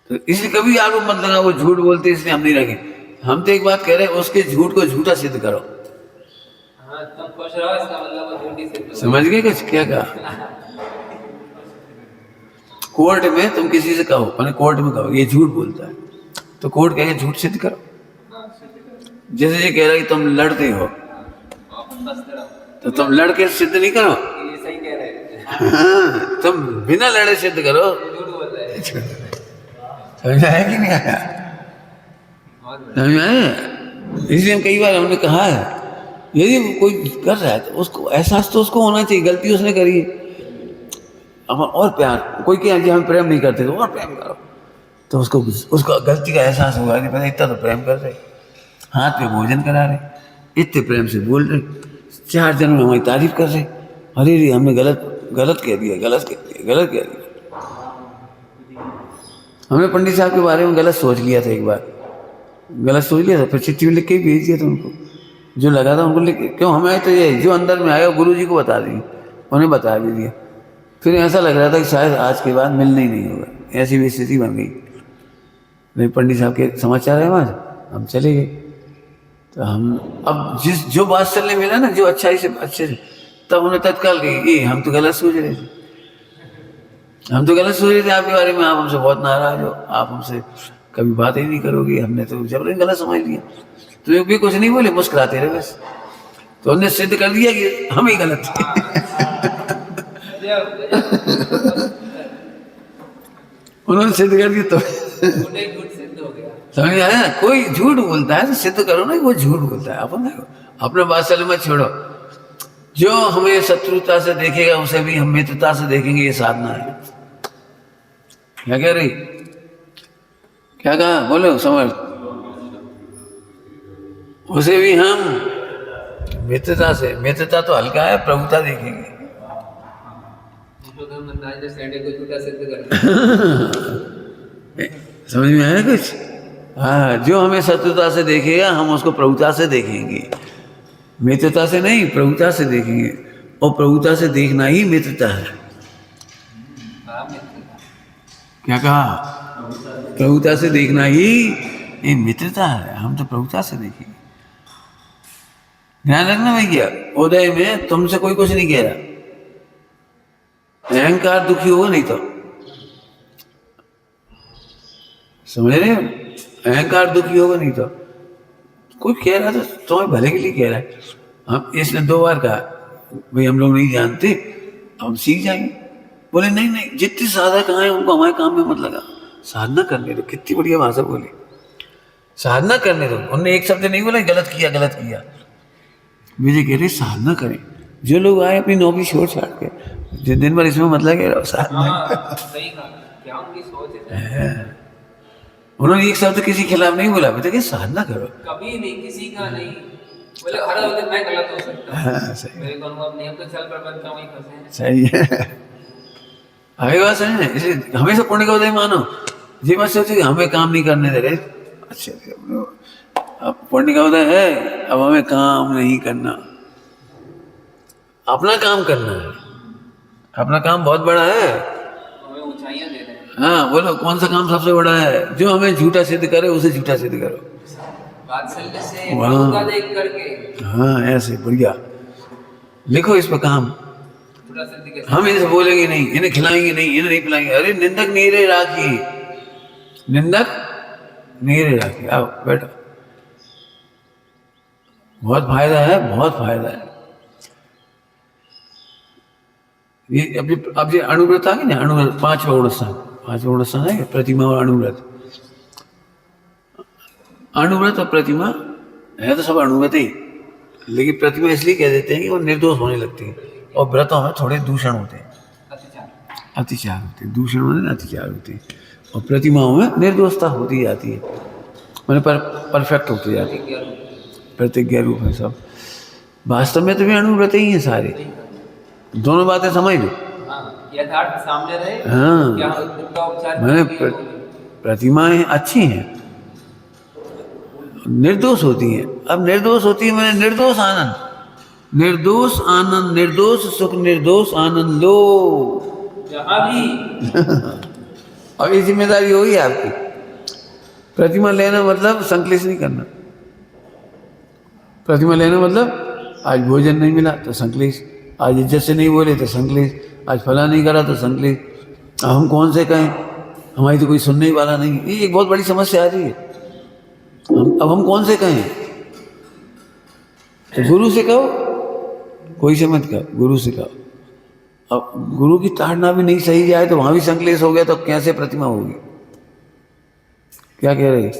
तो इसलिए कभी आरोप मत लगा वो झूठ बोलते इसलिए हम नहीं रखे। हम तो एक बात कह रहे हैं, उसके झूठ को झूठा सिद्ध करो। हाँ, तुम खुश रहो, इसका मतलब वो झूठी सिद्ध हो। समझ गए कुछ? क्या कहा? कोर्ट में तुम किसी से कहो, मैंने कोर्ट में कहो ये झूठ बोलता है, तो कोर्ट कहेगा झूठ सिद्ध करो। जैसे ये कह रहा है कि तुम लड़ते हो, तो तुम लड़के सिद्ध नहीं करो। ये सही कह रहे हैं। हाँ, तुम बिना लड़े सिद्ध करो। झूठ बोल रहे हैं। समझ आया कि नहीं आया? समझ आया? इसलिए कई बार हमने कहा है, यदि कोई कर रहा है तो उसको एहसास तो उसको होना चाहिए, गलती उसने करी है। अपन और प्यार, कोई कहे जी हम प्रेम नहीं करते तो और प्रेम करो, तो उसको गलती का एहसास होगा कि पता इतना तो प्रेम कर रहे, हाथ पे भोजन करा रहे, इतने प्रेम से बोल रहे, 4 जन में हमारी तारीफ कर रहे, अरे रे हमने गलत कह दिया। हमने पंडित साहब के बारे में गलत सोच लिया था, एक बार गलत सोच लिया था, फिर चिट्ठी में लिख के ही भेज दिया था उनको, जो लगा था उनको लिख के, क्यों हमें तो ये जो अंदर में आया गुरु जी को बता देंगे, उन्हें बता भी दिया। फिर ऐसा लग रहा था कि शायद आज के बाद मिलना ही नहीं होगा, ऐसी भी स्थिति बन गई। नहीं, पंडित साहब के समाचार है वहाँ, हम चले गए। तो हम अब जो बात चलने मिला ना, जो अच्छे से, तब उन्हें तत्काल कही हम तो गलत सोच रहे थे, आपके बारे में, आप हमसे बहुत नाराज हो, आप हमसे कभी बात ही नहीं करोगे, हमने तो जबरन गलत समझ लिया। तो एक भी कुछ नहीं बोले, मुस्कुराते रहे बस। तो हमने सिद्ध कर दिया कि हम ही गलत थे। उन्होंने सिद्ध कर दिया तो समझ आया। कोई झूठ बोलता है तो सिद्ध करो ना कि वो झूठ बोलता है। अपन अपना बात चल मत छोड़ो, जो हमें शत्रुता से देखेगा उसे भी हम मित्रता से देखेंगे, ये साधना है। क्या कह रही, क्या कहा, बोलो समर्थ। उसे भी हम मित्रता से, मित्रता तो हल्का है, प्रभुता देखेंगे। समझ में आया कुछ? हाँ, जो हमें शत्रुता से देखेगा हम उसको प्रभुता से देखेंगे, मित्रता से नहीं, प्रभुता से देखेंगे। और प्रभुता से देखना ही मित्रता है। क्या कहा, प्रभुता से देखना ही मित्रता है, हम तो प्रभुता से देखेंगे। ध्यान रखना भैया, उदय में तुमसे कोई कुछ नहीं कह रहा, अहंकार दुखी होगा नहीं तो, समझ रहे हो, अहंकार दुखी होगा नहीं तो। कोई कह रहा तो तुम्हें भले के लिए कह रहा है। हम इसने 2 बार कहा भाई हम लोग नहीं जानते, हम सीख जाएंगे। बोले नहीं, जितने साधक आए उनको हमारे काम में मत लगा, साधना करने दो। कितनी बढ़िया भाषा बोली, साधना करने दो। उन्होंने एक शब्द नहीं बोला गलत किया। मुझे कह रहे साधना करें। जो लोग आए अपनी नौकरी छोड़ छाड़ के, जो दिन भर इसमें मतलब कह रहा साधना। उन्होंने एक शब्द किसी खिलाफ नहीं बोला, बेटा कि साधना करो। कभी नहीं, किसी का नहीं बोले, हर वक्त मैं गलत हो सकता हूं। हाँ, सही। मेरे को अनुभव नहीं, हम तो चल पर बनता वहीं फंसे हैं। सही है, हमें बात समझ, इसलिए हमेशा पुण्य का उदय मानो। जी मत सोचो कि हमें काम नहीं करने दे रहे। अच्छा, अब पुण्य का उदय है, अब हमें काम नहीं करना, अपना काम करना है। अपना काम बहुत बड़ा है, हमें ऊंचाइयां दे रहे हैं। हाँ बोलो, कौन सा काम सबसे बड़ा है? जो हमें झूठा सिद्ध करे उसे झूठा सिद्ध करो। वात्सल्य से प्रभुता देख करके, हाँ ऐसे बढ़िया लिखो इस पर काम। झूठा सिद्ध के हम इनसे बोलेंगे नहीं, इन्हें खिलाएंगे नहीं, इन्हें नहीं पिलाएंगे। अरे निंदक नीरे राखी, निंदक नीरे राखी। आओ बैठो, बहुत फायदा है, बहुत फायदा है। ये अब ये अणुव्रत आ गई ना, अणुव्रत 5वां गुणस्थान है प्रतिमा और अणुव्रत। अणुव्रत और प्रतिमा है तो सब अणुव्रत ही, लेकिन प्रतिमा इसलिए कह देते हैं कि वो निर्दोष होने लगती है, और व्रतों में थोड़े दूषण होते हैं, अतिचार होते हैं। दूषण होने अतिचार होते हैं, और प्रतिमाओं में निर्दोषता होती जाती है, मैंने परफेक्ट होती जाती है, प्रतिज्ञा रूप है सब। वास्तव में तो भी अणुव्रत ही है सारे। दोनों बातें समझ लो, यथार्थ सामने रहे। हाँ, क्या उनका उपचार मैंने प्रतिमाएं अच्छी हैं, निर्दोष होती हैं। अब निर्दोष होती है मैंने निर्दोष आनंद, निर्दोष आनंद, निर्दोष सुख, निर्दोष आनंद लो जहाँ भी। अब ये जिम्मेदारी होगी आपकी। प्रतिमा लेना मतलब संकलेश नहीं करना। प्रतिमा लेना मतलब आज भोजन नहीं मिला तो संकलेश, आज इज्जत से नहीं बोले तो संकलेश, आज फला नहीं करा तो संकलेश। अब हम कौन से कहें, हमारी तो कोई सुनने ही वाला नहीं। ये एक बहुत बड़ी समस्या आ रही है। अब हम कौन से कहें? तो गुरु से कहो, कोई से मत कहो, गुरु से कहो। अब गुरु की ताड़ना भी नहीं सही जाए तो वहां भी संकलेश हो गया तो कैसे प्रतिमा होगी? क्या कह रहे?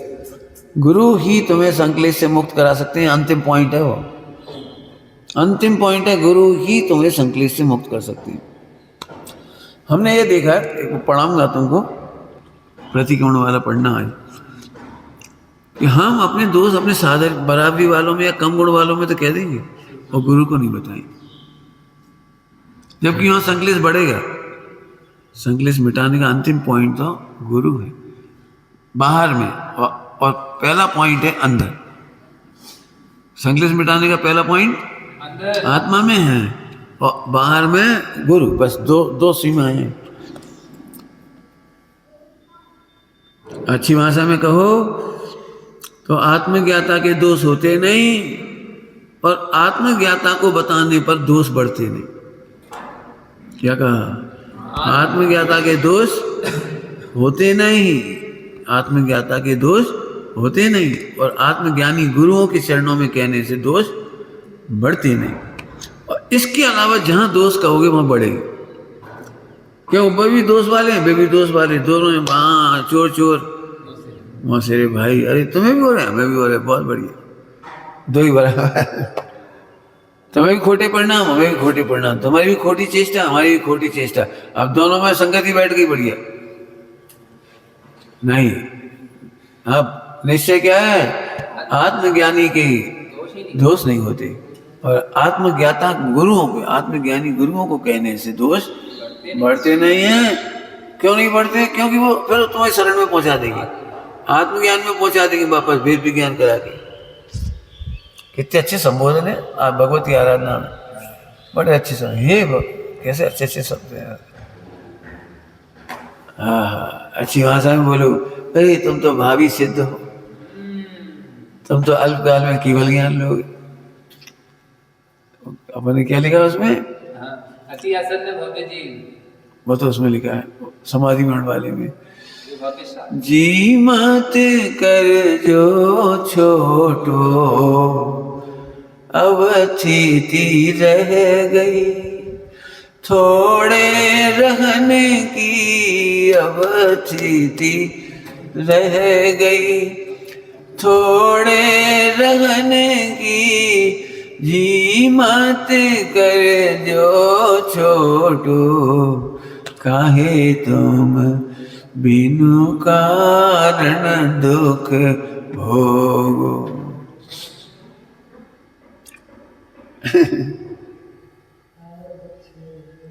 गुरु ही तुम्हें संकलेश से मुक्त करा सकते हैं। अंतिम पॉइंट है वो, अंतिम पॉइंट है, गुरु ही तुम्हें संकलेश से मुक्त कर सकते हैं। हमने ये देखा, पढ़ाऊंगा तुमको, प्रतिकोण वाला पढ़ना है, कि हम अपने दोस्त अपने साधारण बराबरी वालों में या कम गुण वालों में तो कह देंगे और गुरु को नहीं बताएंगे, जबकि वहाँ संकलेश बढ़ेगा। संकलेश मिटाने का अंतिम पॉइंट तो गुरु है, बाहर में, और पहला पॉइंट है अंदर। संकलेश मिटाने का पहला पॉइंट अंदर आत्मा में है और बाहर में गुरु। बस दो सीमाएं हैं। अच्छी भाषा में कहो तो आत्मज्ञाता के दोष होते नहीं और आत्मज्ञाता को बताने पर दोष बढ़ते नहीं। क्या कहा? आत्मज्ञाता के दोष होते नहीं, आत्मज्ञाता के दोष होते नहीं और आत्मज्ञानी गुरुओं के चरणों में कहने से दोष बढ़ते नहीं। और इसके अलावा जहां दोष कहोगे वहां बढ़ेगी। क्यों? वे भी दोष वाले हैं, वे भी दोष वाले, दोनों हैं। हाँ, चोर चोर वहां से, रे भाई, अरे तुम्हें भी हो रहा है, मैं भी हो रहा है, बहुत बढ़िया, दो ही बराबर। तुम्हें भी खोटे परिणाम, हमें भी खोटे परिणाम, तुम्हारी भी खोटी चेष्टा, हमारी भी खोटी चेष्टा, अब दोनों में संगति बैठ गई, बढ़िया। नहीं, अब निश्चय क्या है? आत्मज्ञानी के दोष नहीं होते और आत्मज्ञाता गुरुओं को, आत्मज्ञानी गुरुओं को कहने से दोष बढ़ते नहीं है। क्यों नहीं बढ़ते? क्योंकि वो फिर तुम्हारी शरण में पहुंचा देंगे, आत्मज्ञान में पहुंचा देंगे वापस, वेद विज्ञान करा के। कितने अच्छे संबोधन है आप भगवती आराधना में, बड़े अच्छे शब्द, हे कैसे अच्छे अच्छे शब्द हैं। हाँ, अच्छी भाषा में बोलो, अरे तुम तो भावी सिद्ध हो, तुम तो अल्पकाल में केवल ज्ञान लोगे। अपन ने क्या लिखा उसमें? अति आसन्न भव्य जी, वो तो उसमें लिखा है समाधि मरण वाले में, भव्य सा जी मत कर जो छोटो अवस्थिति रह गई, थोड़े रहने की अवस्थिति रह गई, थोड़े रहने की जी मत कर जो छोटो, काहे तुम बिनु कारण दुख भोगो।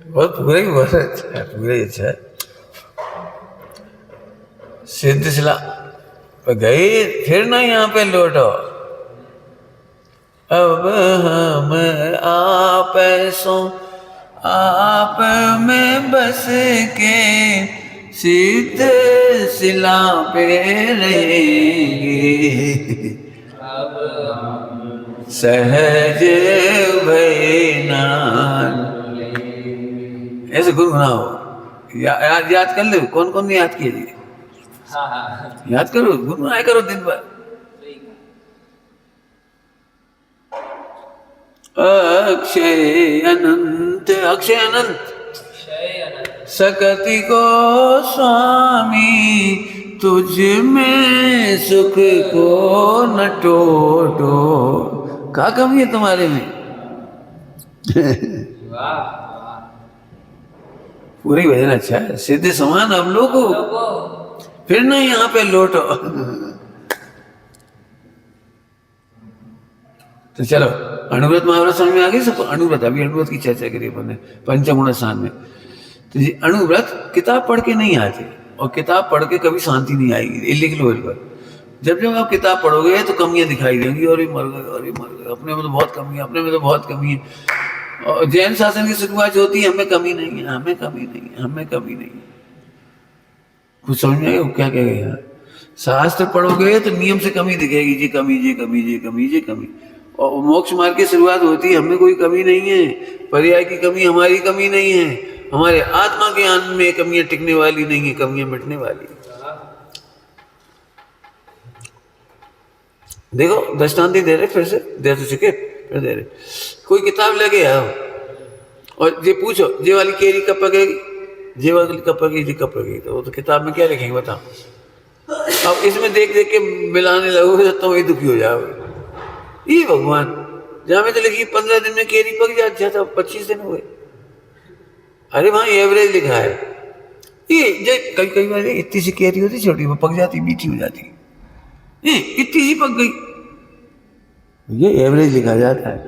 बहुत पूरा ही बहुत अच्छा है, पूरा ही अच्छा है। सिद्ध शिला पर गए, फिर ना यहाँ पे लौटो, अब हम आप सो आप में बस के सिद्ध शिला पे रहेंगे, सहज भयनान। ऐसे गुरु ना हो, याद कर लो, कौन कौन ने याद किया जी? हाँ याद करो, गुनगुनाया करो दिन भर। अक्षय अनंत, अक्षय अनंत सकति को स्वामी, तुझ में सुख को न टोटो। क्या कमी है तुम्हारे में? पूरी भजन अच्छा है। सिद्ध समान अब लोगो, फिर ना यहाँ पे लौटो। तो चलो अनुव्रत महाव्रत समझ में आ गई सबको? अनुव्रत, अभी अनुव्रत की चर्चा करी अपन ने पंचगुण स्थान में। तो ये अनुव्रत किताब पढ़ के नहीं आते और किताब पढ़ के कभी शांति नहीं आएगी। ये लिख लो इस पर, जब जब आप किताब पढ़ोगे तो कमियां दिखाई देंगी, और ये मर गए, और ये मर गए, अपने में तो बहुत कमी है, अपने में तो बहुत कमी है। और जैन शासन की शुरुआत होती है, हमें कमी नहीं है, हमें कमी नहीं है, हमें कमी नहीं है। कुछ समझ में आएगा क्या कह गए यहाँ? शास्त्र पढ़ोगे तो नियम से कमी दिखेगी, जी कमी, जी कमी, जी कमी, जी कमी। और मोक्ष मार्ग की शुरुआत होती है, हमें कोई कमी नहीं है, पर्याय की कमी हमारी कमी नहीं है, हमारे आत्मा ज्ञान में कमियां टिकने वाली नहीं है, कमियां मिटने वाली है। देखो दृष्टांति दे रहे, फिर से दे तो चुके, फिर दे रहे। कोई किताब लगे आओ और ये पूछो, ये वाली केरी कब पकेगी, ये वाली कब पकेगी, जी कब पकेगी, तो वो तो किताब में क्या लिखेंगे बताओ। अब इसमें देख देख के मिलाने लगोगे तो तुम ही दुखी हो जाओगे। ये भगवान, जहाँ में तो लिखी 15 दिन में केरी पक जाता, 25 दिन हुए। अरे भाई एवरेज लिखा है, ये कई कई बार इतनी सी कैरी होती छोटी, वो पक जाती, मीठी हो जाती, ये इतनी सी पक गई, ये एवरेज लिखा जाता है।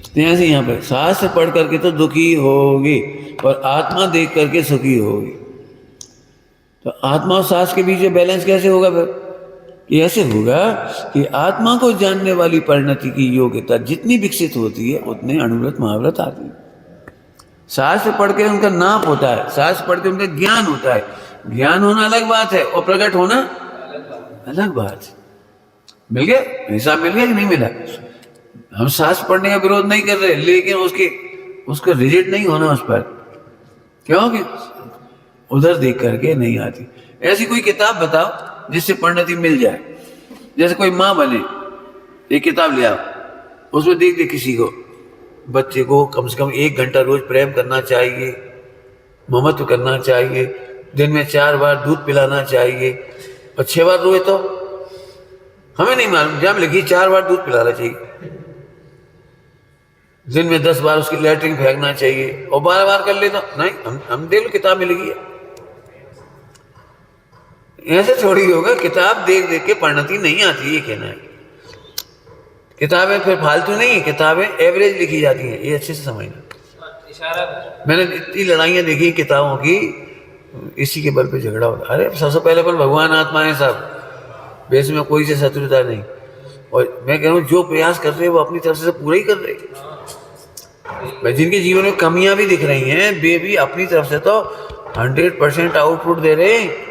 तो ऐसे यहाँ पर शास्त्र पढ़ करके तो दुखी होगी, पर आत्मा देख करके सुखी होगी। तो आत्मा और शास्त्र के बीच में बैलेंस कैसे होगा फिर? ये ऐसे होगा कि आत्मा को जानने वाली परिणति की योग्यता जितनी विकसित होती है उतने अणुव्रत महाव्रत आती है। शास्त्र पढ़ के उनका नाप होता है, शास्त्र पढ़ के उनका ज्ञान होता है। ज्ञान होना अलग बात है और प्रकट होना अलग बात है। मिल गया हिसाब, मिल गया कि नहीं मिला? हम शास्त्र पढ़ने का विरोध नहीं कर रहे, लेकिन उसको रिजिड नहीं होना उस पर, क्योंकि उधर देख करके नहीं आती। ऐसी कोई किताब बताओ जिससे परिणति मिल जाए। जैसे कोई माँ बने, एक किताब ले आओ, उसमें देख दे किसी को, बच्चे को कम से कम 1 घंटा रोज प्रेम करना चाहिए, ममत्व करना चाहिए, दिन में 4 बार दूध पिलाना चाहिए, और 6 बार रोए तो हमें नहीं मालूम, जब लिखी 4 बार दूध पिलाना चाहिए, दिन में 10 बार उसकी लैट्रिन फेंकना चाहिए, और 12 बार कर ले तो नहीं, हम देख लो किताब में लिखी है। ऐसे थोड़ी होगा, किताब देख देख के परिणति नहीं आती, ये कहना है। किताबें फिर फालतू नहीं है, किताबें एवरेज लिखी जाती हैं, ये अच्छे से समझना। इशारा मैंने इतनी लड़ाइयाँ देखी किताबों की, इसी के बल पे झगड़ा होता। अरे सबसे पहले पर भगवान आत्मा है सब, बेस में कोई से शत्रुता नहीं। और मैं कह रहा हूँ जो प्रयास कर रहे हैं वो अपनी तरफ से पूरा ही कर रहे हैं। जिनके जीवन में कमियां भी दिख रही हैं, वे भी अपनी तरफ से तो 100% आउटपुट दे रहे हैं।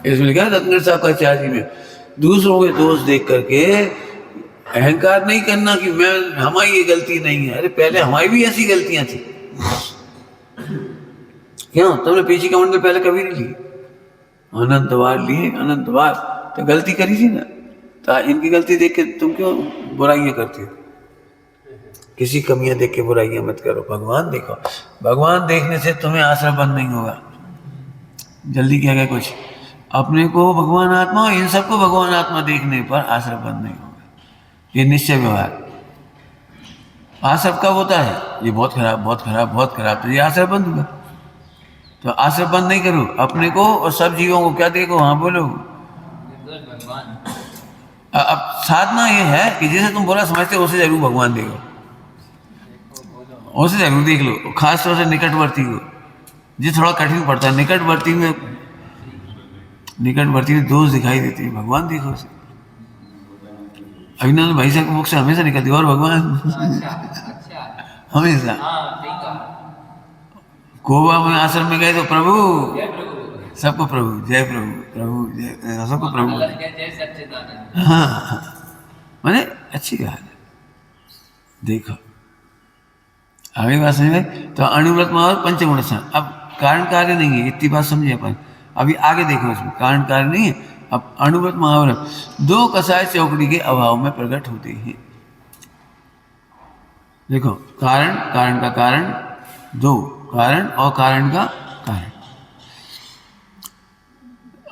इसमें लिखा है रत्न साहब का चार्जी में, दूसरों के दोष देख करके अहंकार नहीं करना कि मैं हमारी ये गलती नहीं है। अरे पहले हमारी भी ऐसी गलतियां थी, क्यों तुमने पीछे का मंडल पहले कभी नहीं ली? अनंत बार लिए, अनंत बार तो गलती करी थी ना। तो इनकी गलती देख के तुम क्यों बुराइयां करते हो? किसी कमियां देख के बुराइयां मत करो, भगवान देखो। भगवान देखने से तुम्हें आश्रय बंद नहीं होगा। जल्दी क्या गया कुछ, अपने को भगवान आत्मा, इन सबको भगवान आत्मा देखने पर आश्रय बंद नहीं होगा। ये निश्चय व्यवहार। आश्रय कब होता है? ये बहुत खराब, बहुत खराब, बहुत खराब, तो ये आश्रय बंद होगा। तो आश्रय बंद नहीं करो, अपने को और सब जीवों को क्या देखो? हाँ बोलो। भगवान अब साधना ये है कि जैसे तुम बुरा समझते हो उसे जरूर भगवान देखो, उसे जरूर देख लो। खास तौर से निकटवर्ती को, जिस थोड़ा कठिन पड़ता है, निकटवर्ती में दोष दिखाई देते हैं, भगवान देखो उसे। अभिनंदन भाई साहब के मुख से हमेशा निकलती है और भगवान अच्छा हमेशा। हाँ ठीक है। गोवा में आश्रम में गए तो प्रभु, जय प्रभु, सबको प्रभु, जय प्रभु, प्रभु जय, सबको प्रभु। जय सच्चिदानंद। हाँ, मैंने अच्छी बात है। देखो आगे बात समझ में, तो अणुव्रत और पंचगुण स्थान। अब कारण कार्य नहीं है, इतनी बात समझे अपन। अभी आगे देखो, इसमें कारण कार्य नहीं है। अब अणुव्रत महाव्रत 2 कसाय चौकड़ी के अभाव में प्रकट होते हैं। देखो कारण, कारण का कारण, 2 कारण और कारण का कारण।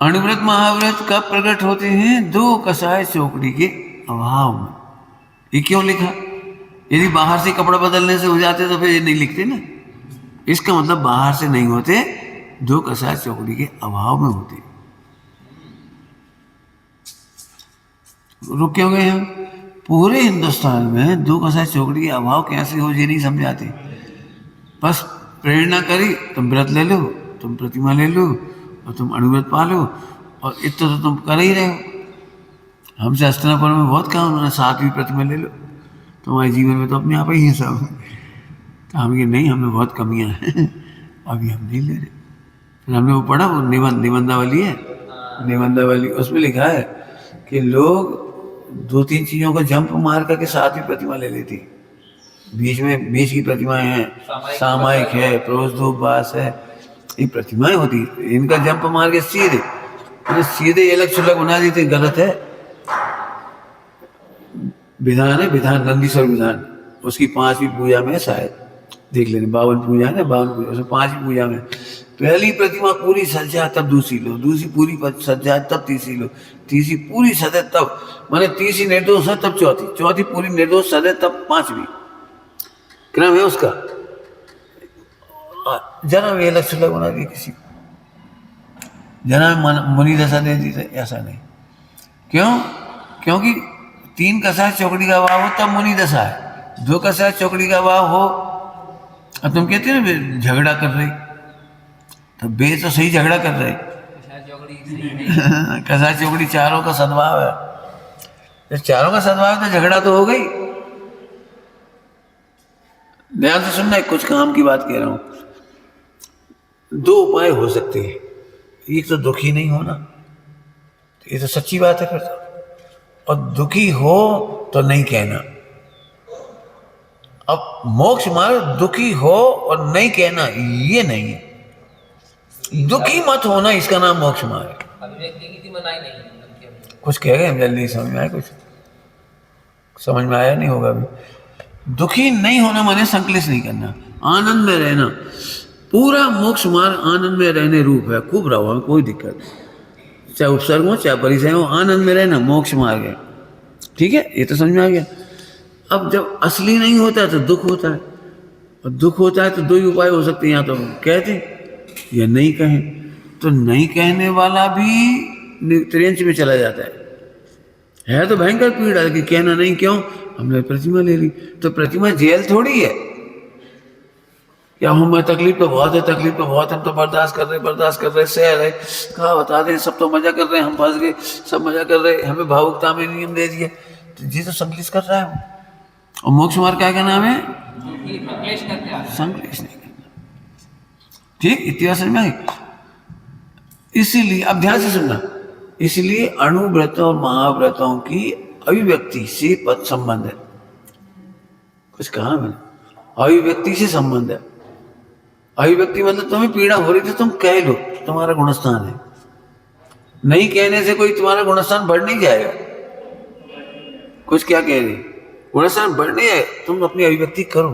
अणुव्रत महाव्रत कब प्रकट होते हैं? 2 कसाय चौकड़ी के अभाव में। ये क्यों लिखा? यदि बाहर से कपड़ा बदलने से हो जाते तो फिर ये नहीं लिखते ना। इसका मतलब बाहर से नहीं होते, 2 कसाय चौकड़ी के अभाव में होते। रुक क्यों गए हम? पूरे हिंदुस्तान में 2 कसाय चौकड़ी के अभाव कैसे हो ये नहीं समझाते। बस प्रेरणा करी, तुम व्रत ले लो, तुम प्रतिमा ले लो और तुम अणुव्रत पालो, और इतना तो तुम कर ही रहे हो। हमसे हस्तिनापुर में बहुत कहा उन्होंने, 7वीं प्रतिमा ले लो, तुम्हारे जीवन में तो अपने आप ही है सब। तो हम ये नहीं, हमें बहुत कमियां हैं, अभी हम नहीं ले रहे। फिर हमने वो पढ़ा, वो निबंधावली है, निबंधावली, उसमें लिखा है कि लोग 2-3 चीज़ों को जंप मार करके 7वीं प्रतिमा ले लेती। बीच की प्रतिमाएं हैं, सामायिक है, प्रोसदोपवास है, ये प्रतिमाएं होती। इनका जंप मार के सीधे अलग छुलग बना देते, गलत है। विधान है, विधान नंदीश्वर विधान, उसकी 5वीं पूजा में शायद देख लेना, 52 पूजा है ना, 52 पूजा, उसमें 5वीं पूजा में पहली प्रतिमा पूरी सज जाए तब दूसरी लो, दूसरी पूरी सज जाए तब तीसरी लो, तीसरी पूरी सजे तब, माने तीसरी निर्दोष है तब चौथी, चौथी पूरी निर्दोष सजे तब 5वीं। क्रम है उसका। जरा भी अलग सुलग बना दी किसी को, जरा मुनि दशा दे दी, ऐसा नहीं। क्यों? क्योंकि 3 कसाय चौकड़ी का भाव हो तब मुनि दशा है, 2 कसाय चौकड़ी का भाव हो। अब तुम कहते हो ना झगड़ा कर रही, तो बे तो सही झगड़ा कर रहे, कसाय चौकड़ी चारों का सद्भाव है। जब चारों का सद्भाव है तो झगड़ा तो हो गई। ध्यान से सुनना, कुछ काम की बात कह रहा हूं। 2 उपाय हो सकते हैं, एक तो दुखी नहीं होना, ये तो सच्ची बात है फिर तो, और दुखी हो तो नहीं कहना। अब मोक्ष मार्ग दुखी हो और नहीं कहना ये नहीं है। दुखी मत होना, इसका नाम मोक्ष मार्ग है। अभिव्यक्ति की थी मनाई नहीं। कुछ कह गए हम, जल्दी समझ में आया? कुछ समझ में आया नहीं होगा अभी। दुखी नहीं होना माने संकलित नहीं करना, आनंद में रहना। पूरा मोक्ष मार्ग आनंद में रहने रूप है, खूब रहो, कोई दिक्कत नहीं, चाहे उपसर्ग हो चाहे परिचय हो, आनंद में रहना मोक्ष मार्ग है। ठीक है, ये तो समझ में आ गया। अब जब असली नहीं होता है तो दुख होता है, और दुख होता है तो 2 ही उपाय हो सकते हैं, या तो कहते या नहीं कहें। तो नहीं कहने वाला भी त्रियंच में चला जाता है तो भयंकर पीड़ा है कि कहना नहीं। क्यों? हमने प्रतिमा ले ली, तो प्रतिमा जेल थोड़ी है। या हमें तकलीफ तो बहुत है, तकलीफ तो बहुत, हम तो बर्दाश्त कर रहे, सह रहे, कहा बता दें, सब तो मजा कर रहे हैं, हम फंस गए, सब मजा कर रहे, हमें भावुकता में नियम दे दिए, तो जी तो संकलित कर रहा है। और मोक्ष मार्ग क्या नाम है? संकलित नहीं करना। ठीक, इतना समझ में आई। इसीलिए अब ध्यान से सुनना, इसलिए अणुव्रतों और महाव्रतों की अभिव्यक्ति से पद संबंध है। कुछ कहा मैंने? अभिव्यक्ति से संबंध है। अभिव्यक्ति मतलब तुम्हें पीड़ा हो रही थी, तुम कह लो, तुम्हारा गुणस्थान है। नहीं कहने से कोई तुम्हारा गुणस्थान बढ़ नहीं जाएगा। कुछ क्या कह रही? गुणस्थान बढ़ नहीं है, तुम अपनी अभिव्यक्ति करो।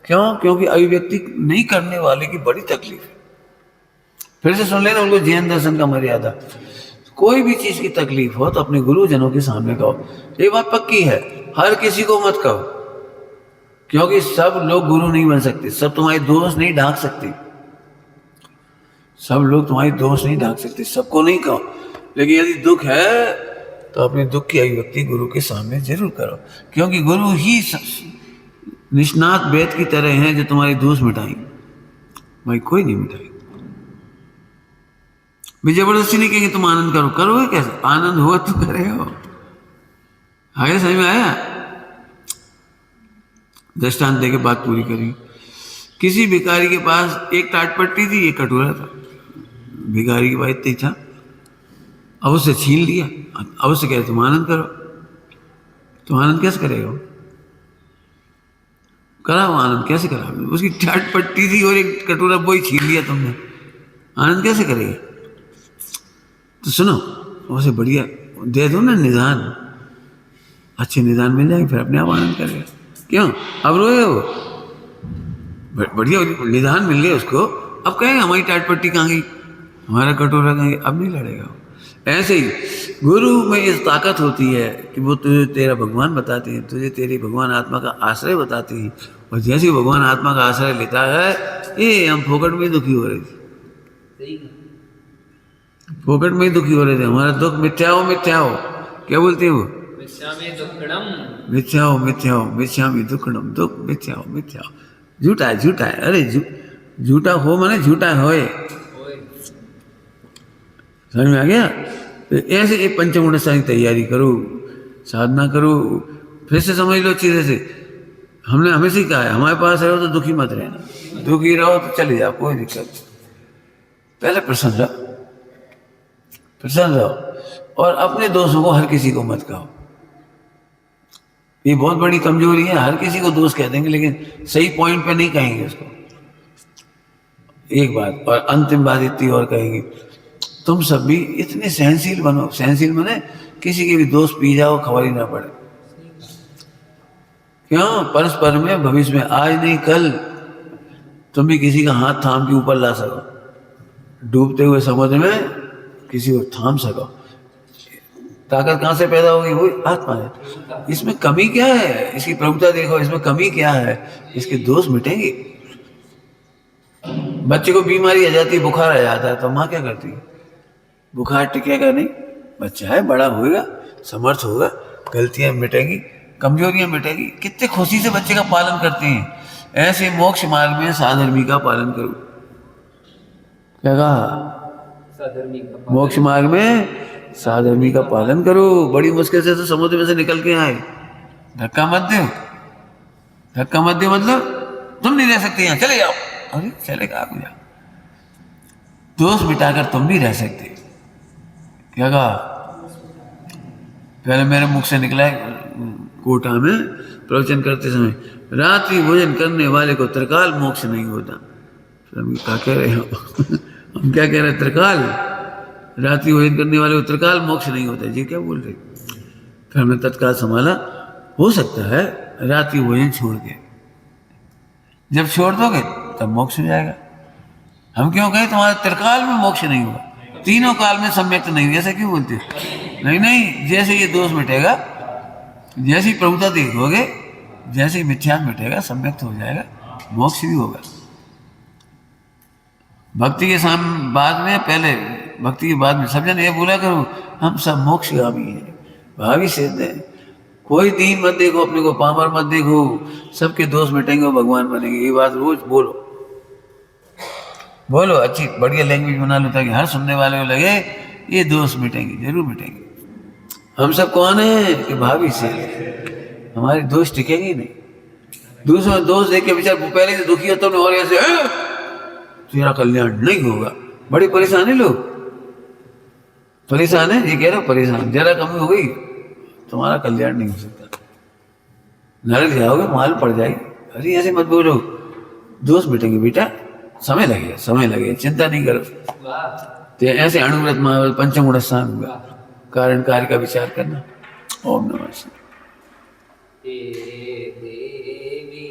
क्यों? क्योंकि अभिव्यक्ति नहीं करने वाले की बड़ी तकलीफ है। फिर से सुन लेना उनको जैन दर्शन का मर्यादा। कोई भी चीज की तकलीफ हो तो अपने गुरुजनों के सामने कहो। ये बात पक्की है, हर किसी को मत कहो, क्योंकि सब लोग गुरु नहीं बन सकते, सब तुम्हारे दोष नहीं ढांक सकते, सब लोग तुम्हारी दोष नहीं ढांक सकते, सबको नहीं कहो। लेकिन यदि दुख है तो अपने दुख की अभिव्यक्ति गुरु के सामने जरूर करो, क्योंकि गुरु ही निष्णात वेद की तरह हैं जो तुम्हारे दोष मिटाएंगे। भाई कोई नहीं मिटाएगा। भी जबरदस्ती नहीं कहेंगे तुम आनंद करो, करोगे कैसे? आनंद हो तो करे हो। आगे समझ में आया? दृष्टांत देके बात पूरी करी। किसी भिखारी के पास एक टाटपट्टी थी, एक कटोरा था। भिखारी के पास इतना ही था, अब उससे छीन लिया। अब उससे कहे तुम आनंद करो, तुम आनंद कैसे करेगा? कराओ आनंद, कैसे कराओ? उसकी टाटपट्टी थी और एक कटोरा वही छीन लिया तुमने, आनंद कैसे करेगा? तो सुनो, उसे बढ़िया दे दो ना निदान, अच्छे निदान मिल जाएंगे, फिर अपने आप आनंद करेगा। क्यों अब रोए हो? बढ़िया निदान मिल गया उसको, अब कहेंगे हमारी टाटपट्टी कहाँ गई, हमारा कटोरा कहाँ गया, अब नहीं लड़ेगा। ऐसे ही गुरु में इस ताकत होती है कि वो तुझे तेरा भगवान बताते हैं, तुझे तेरी भगवान आत्मा का आश्रय बताते हैं। और जैसे ही भगवान आत्मा का आश्रय लेता है, ये हम फोकट में दुखी हो रहे थे, फोकट में ही दुखी हो रहे थे। हमारा दुख मिथ्या हो, मिथ्या हो, क्या बोलते हैं वो? मिथ्या हो, मिथ्या हो, मिथ्या में दुखड़म, दुख मिथ्या हो, मिथ्या हो, झूठा है, झूठा है। अरे झूठा हो माने झूठा होए। समझ में आ गया? तो ऐसे एक पंचम की तैयारी करो, साधना करो। फिर से समझ लो अच्छी तरह से, हमने हमेशा ही कहा है हमारे पास रहो तो दुखी मत रहना, दुखी रहो तो चले जाओ, कोई दिक्कत नहीं। पहले प्रसन्न रहो, प्रसन्न रहो, और अपने दोषों को हर किसी को मत कहो। ये बहुत बड़ी कमजोरी है, हर किसी को दोष कह देंगे लेकिन सही पॉइंट पे नहीं कहेंगे उसको। एक बात, और अंतिम बात इतनी और कहेंगे, तुम सब भी इतने सहनशील बनो। सहनशील बने, किसी के भी दोष पी जाओ, खबर ही ना पड़े। क्यों? परस्पर में भविष्य में, आज नहीं कल तुम भी किसी का हाथ थाम के ऊपर ला सको, डूबते हुए समुद्र में किसी को थाम सको। ताकत कहाँ से पैदा होगी? वो आत्मा है। इसमें कमी क्या है? इसकी प्रभुता देखो, इसमें कमी क्या है? इसके दोष मिटेंगे। बच्चे को बीमारी आ जाती है, बुखार आ जाता है, तो माँ क्या करती है? बुखार टिकेगा नहीं, बच्चा है, बड़ा होगा, समर्थ होगा, गलतियां मिटेंगी, कमजोरियां मिटेगी। कितने खुशी से बच्चे का पालन करते हैं। ऐसे मोक्ष मार्ग में साधर्मी का पालन करो। क्या कहा? साधर्मी का पालन। मोक्ष मार्ग में साधर्मी का पालन करो। बड़ी मुश्किल से तो समुद्र में से निकल के आए, धक्का मत दो, धक्का मत दो, मतलब तुम नहीं रह सकते यहाँ, चले जाओ। अरे चलेगा, आप जाओ, दोष मिटाकर तुम भी रह सकते। क्या कहा? पहले मेरे मुख से निकला कोटा में प्रवचन करते समय, रात्रि भोजन करने वाले को त्रिकाल मोक्ष नहीं होता। फिर हम क्या कह रहे हो? हम क्या कह रहे हैं? त्रिकाल, रात्रि भोजन करने वाले को त्रिकाल मोक्ष नहीं होता, जी क्या बोल रहे? फिर हमने तत्काल संभाला, हो सकता है रात्रि भोजन छोड़ के, जब छोड़ दोगे तब मोक्ष हो जाएगा। हम क्यों कहें तुम्हारे त्रिकाल में मोक्ष नहीं हुआ, तीनों काल में सम्यक्त नहीं हुआ, ऐसा क्यों बोलते? नहीं नहीं, जैसे ये दोष मिटेगा, जैसी प्रभुता देखोगे, जैसे ही मिथ्या मिटेगा, सम्यक्त हो जाएगा, मोक्ष भी होगा। भक्ति के बाद में, पहले भक्ति के बाद में सब जन ये बोला करो, हम सब मोक्षगामी हैं, भावी सिद्ध है। कोई दीन मत देखो, अपने को पामर मत देखो, सबके दोष मिटेंगे और भगवान बनेंगे। ये बात रोज बोलो, बोलो, अच्छी बढ़िया लैंग्वेज बना लो, ताकि हर सुनने वाले को लगे ये दोष मिटेंगे, जरूर मिटेंगे। हम सब कौन है कि भावी से हमारे दोष टिकेंगे ही नहीं। दूसरों में दोष देख के बेचार पहले से दुखी होता और ऐसे तेरा कल्याण नहीं होगा, बड़ी परेशान है लोग, परेशान है, ये कह रहा परेशान, जरा कमी हो गई तुम्हारा कल्याण नहीं हो सकता, नरक जाओगे, माल पड़ जाएगी। अरे ऐसे मत बोलो, दोष मिटेंगे बेटा, समय लगेगा, समय लगेगा, चिंता नहीं करो। तो ऐसे अणुव्रत महाव्रत पंचम गुण स्थान हुआ, कारण कार्य का विचार करना। ओम नमः शिवाय। हे देवी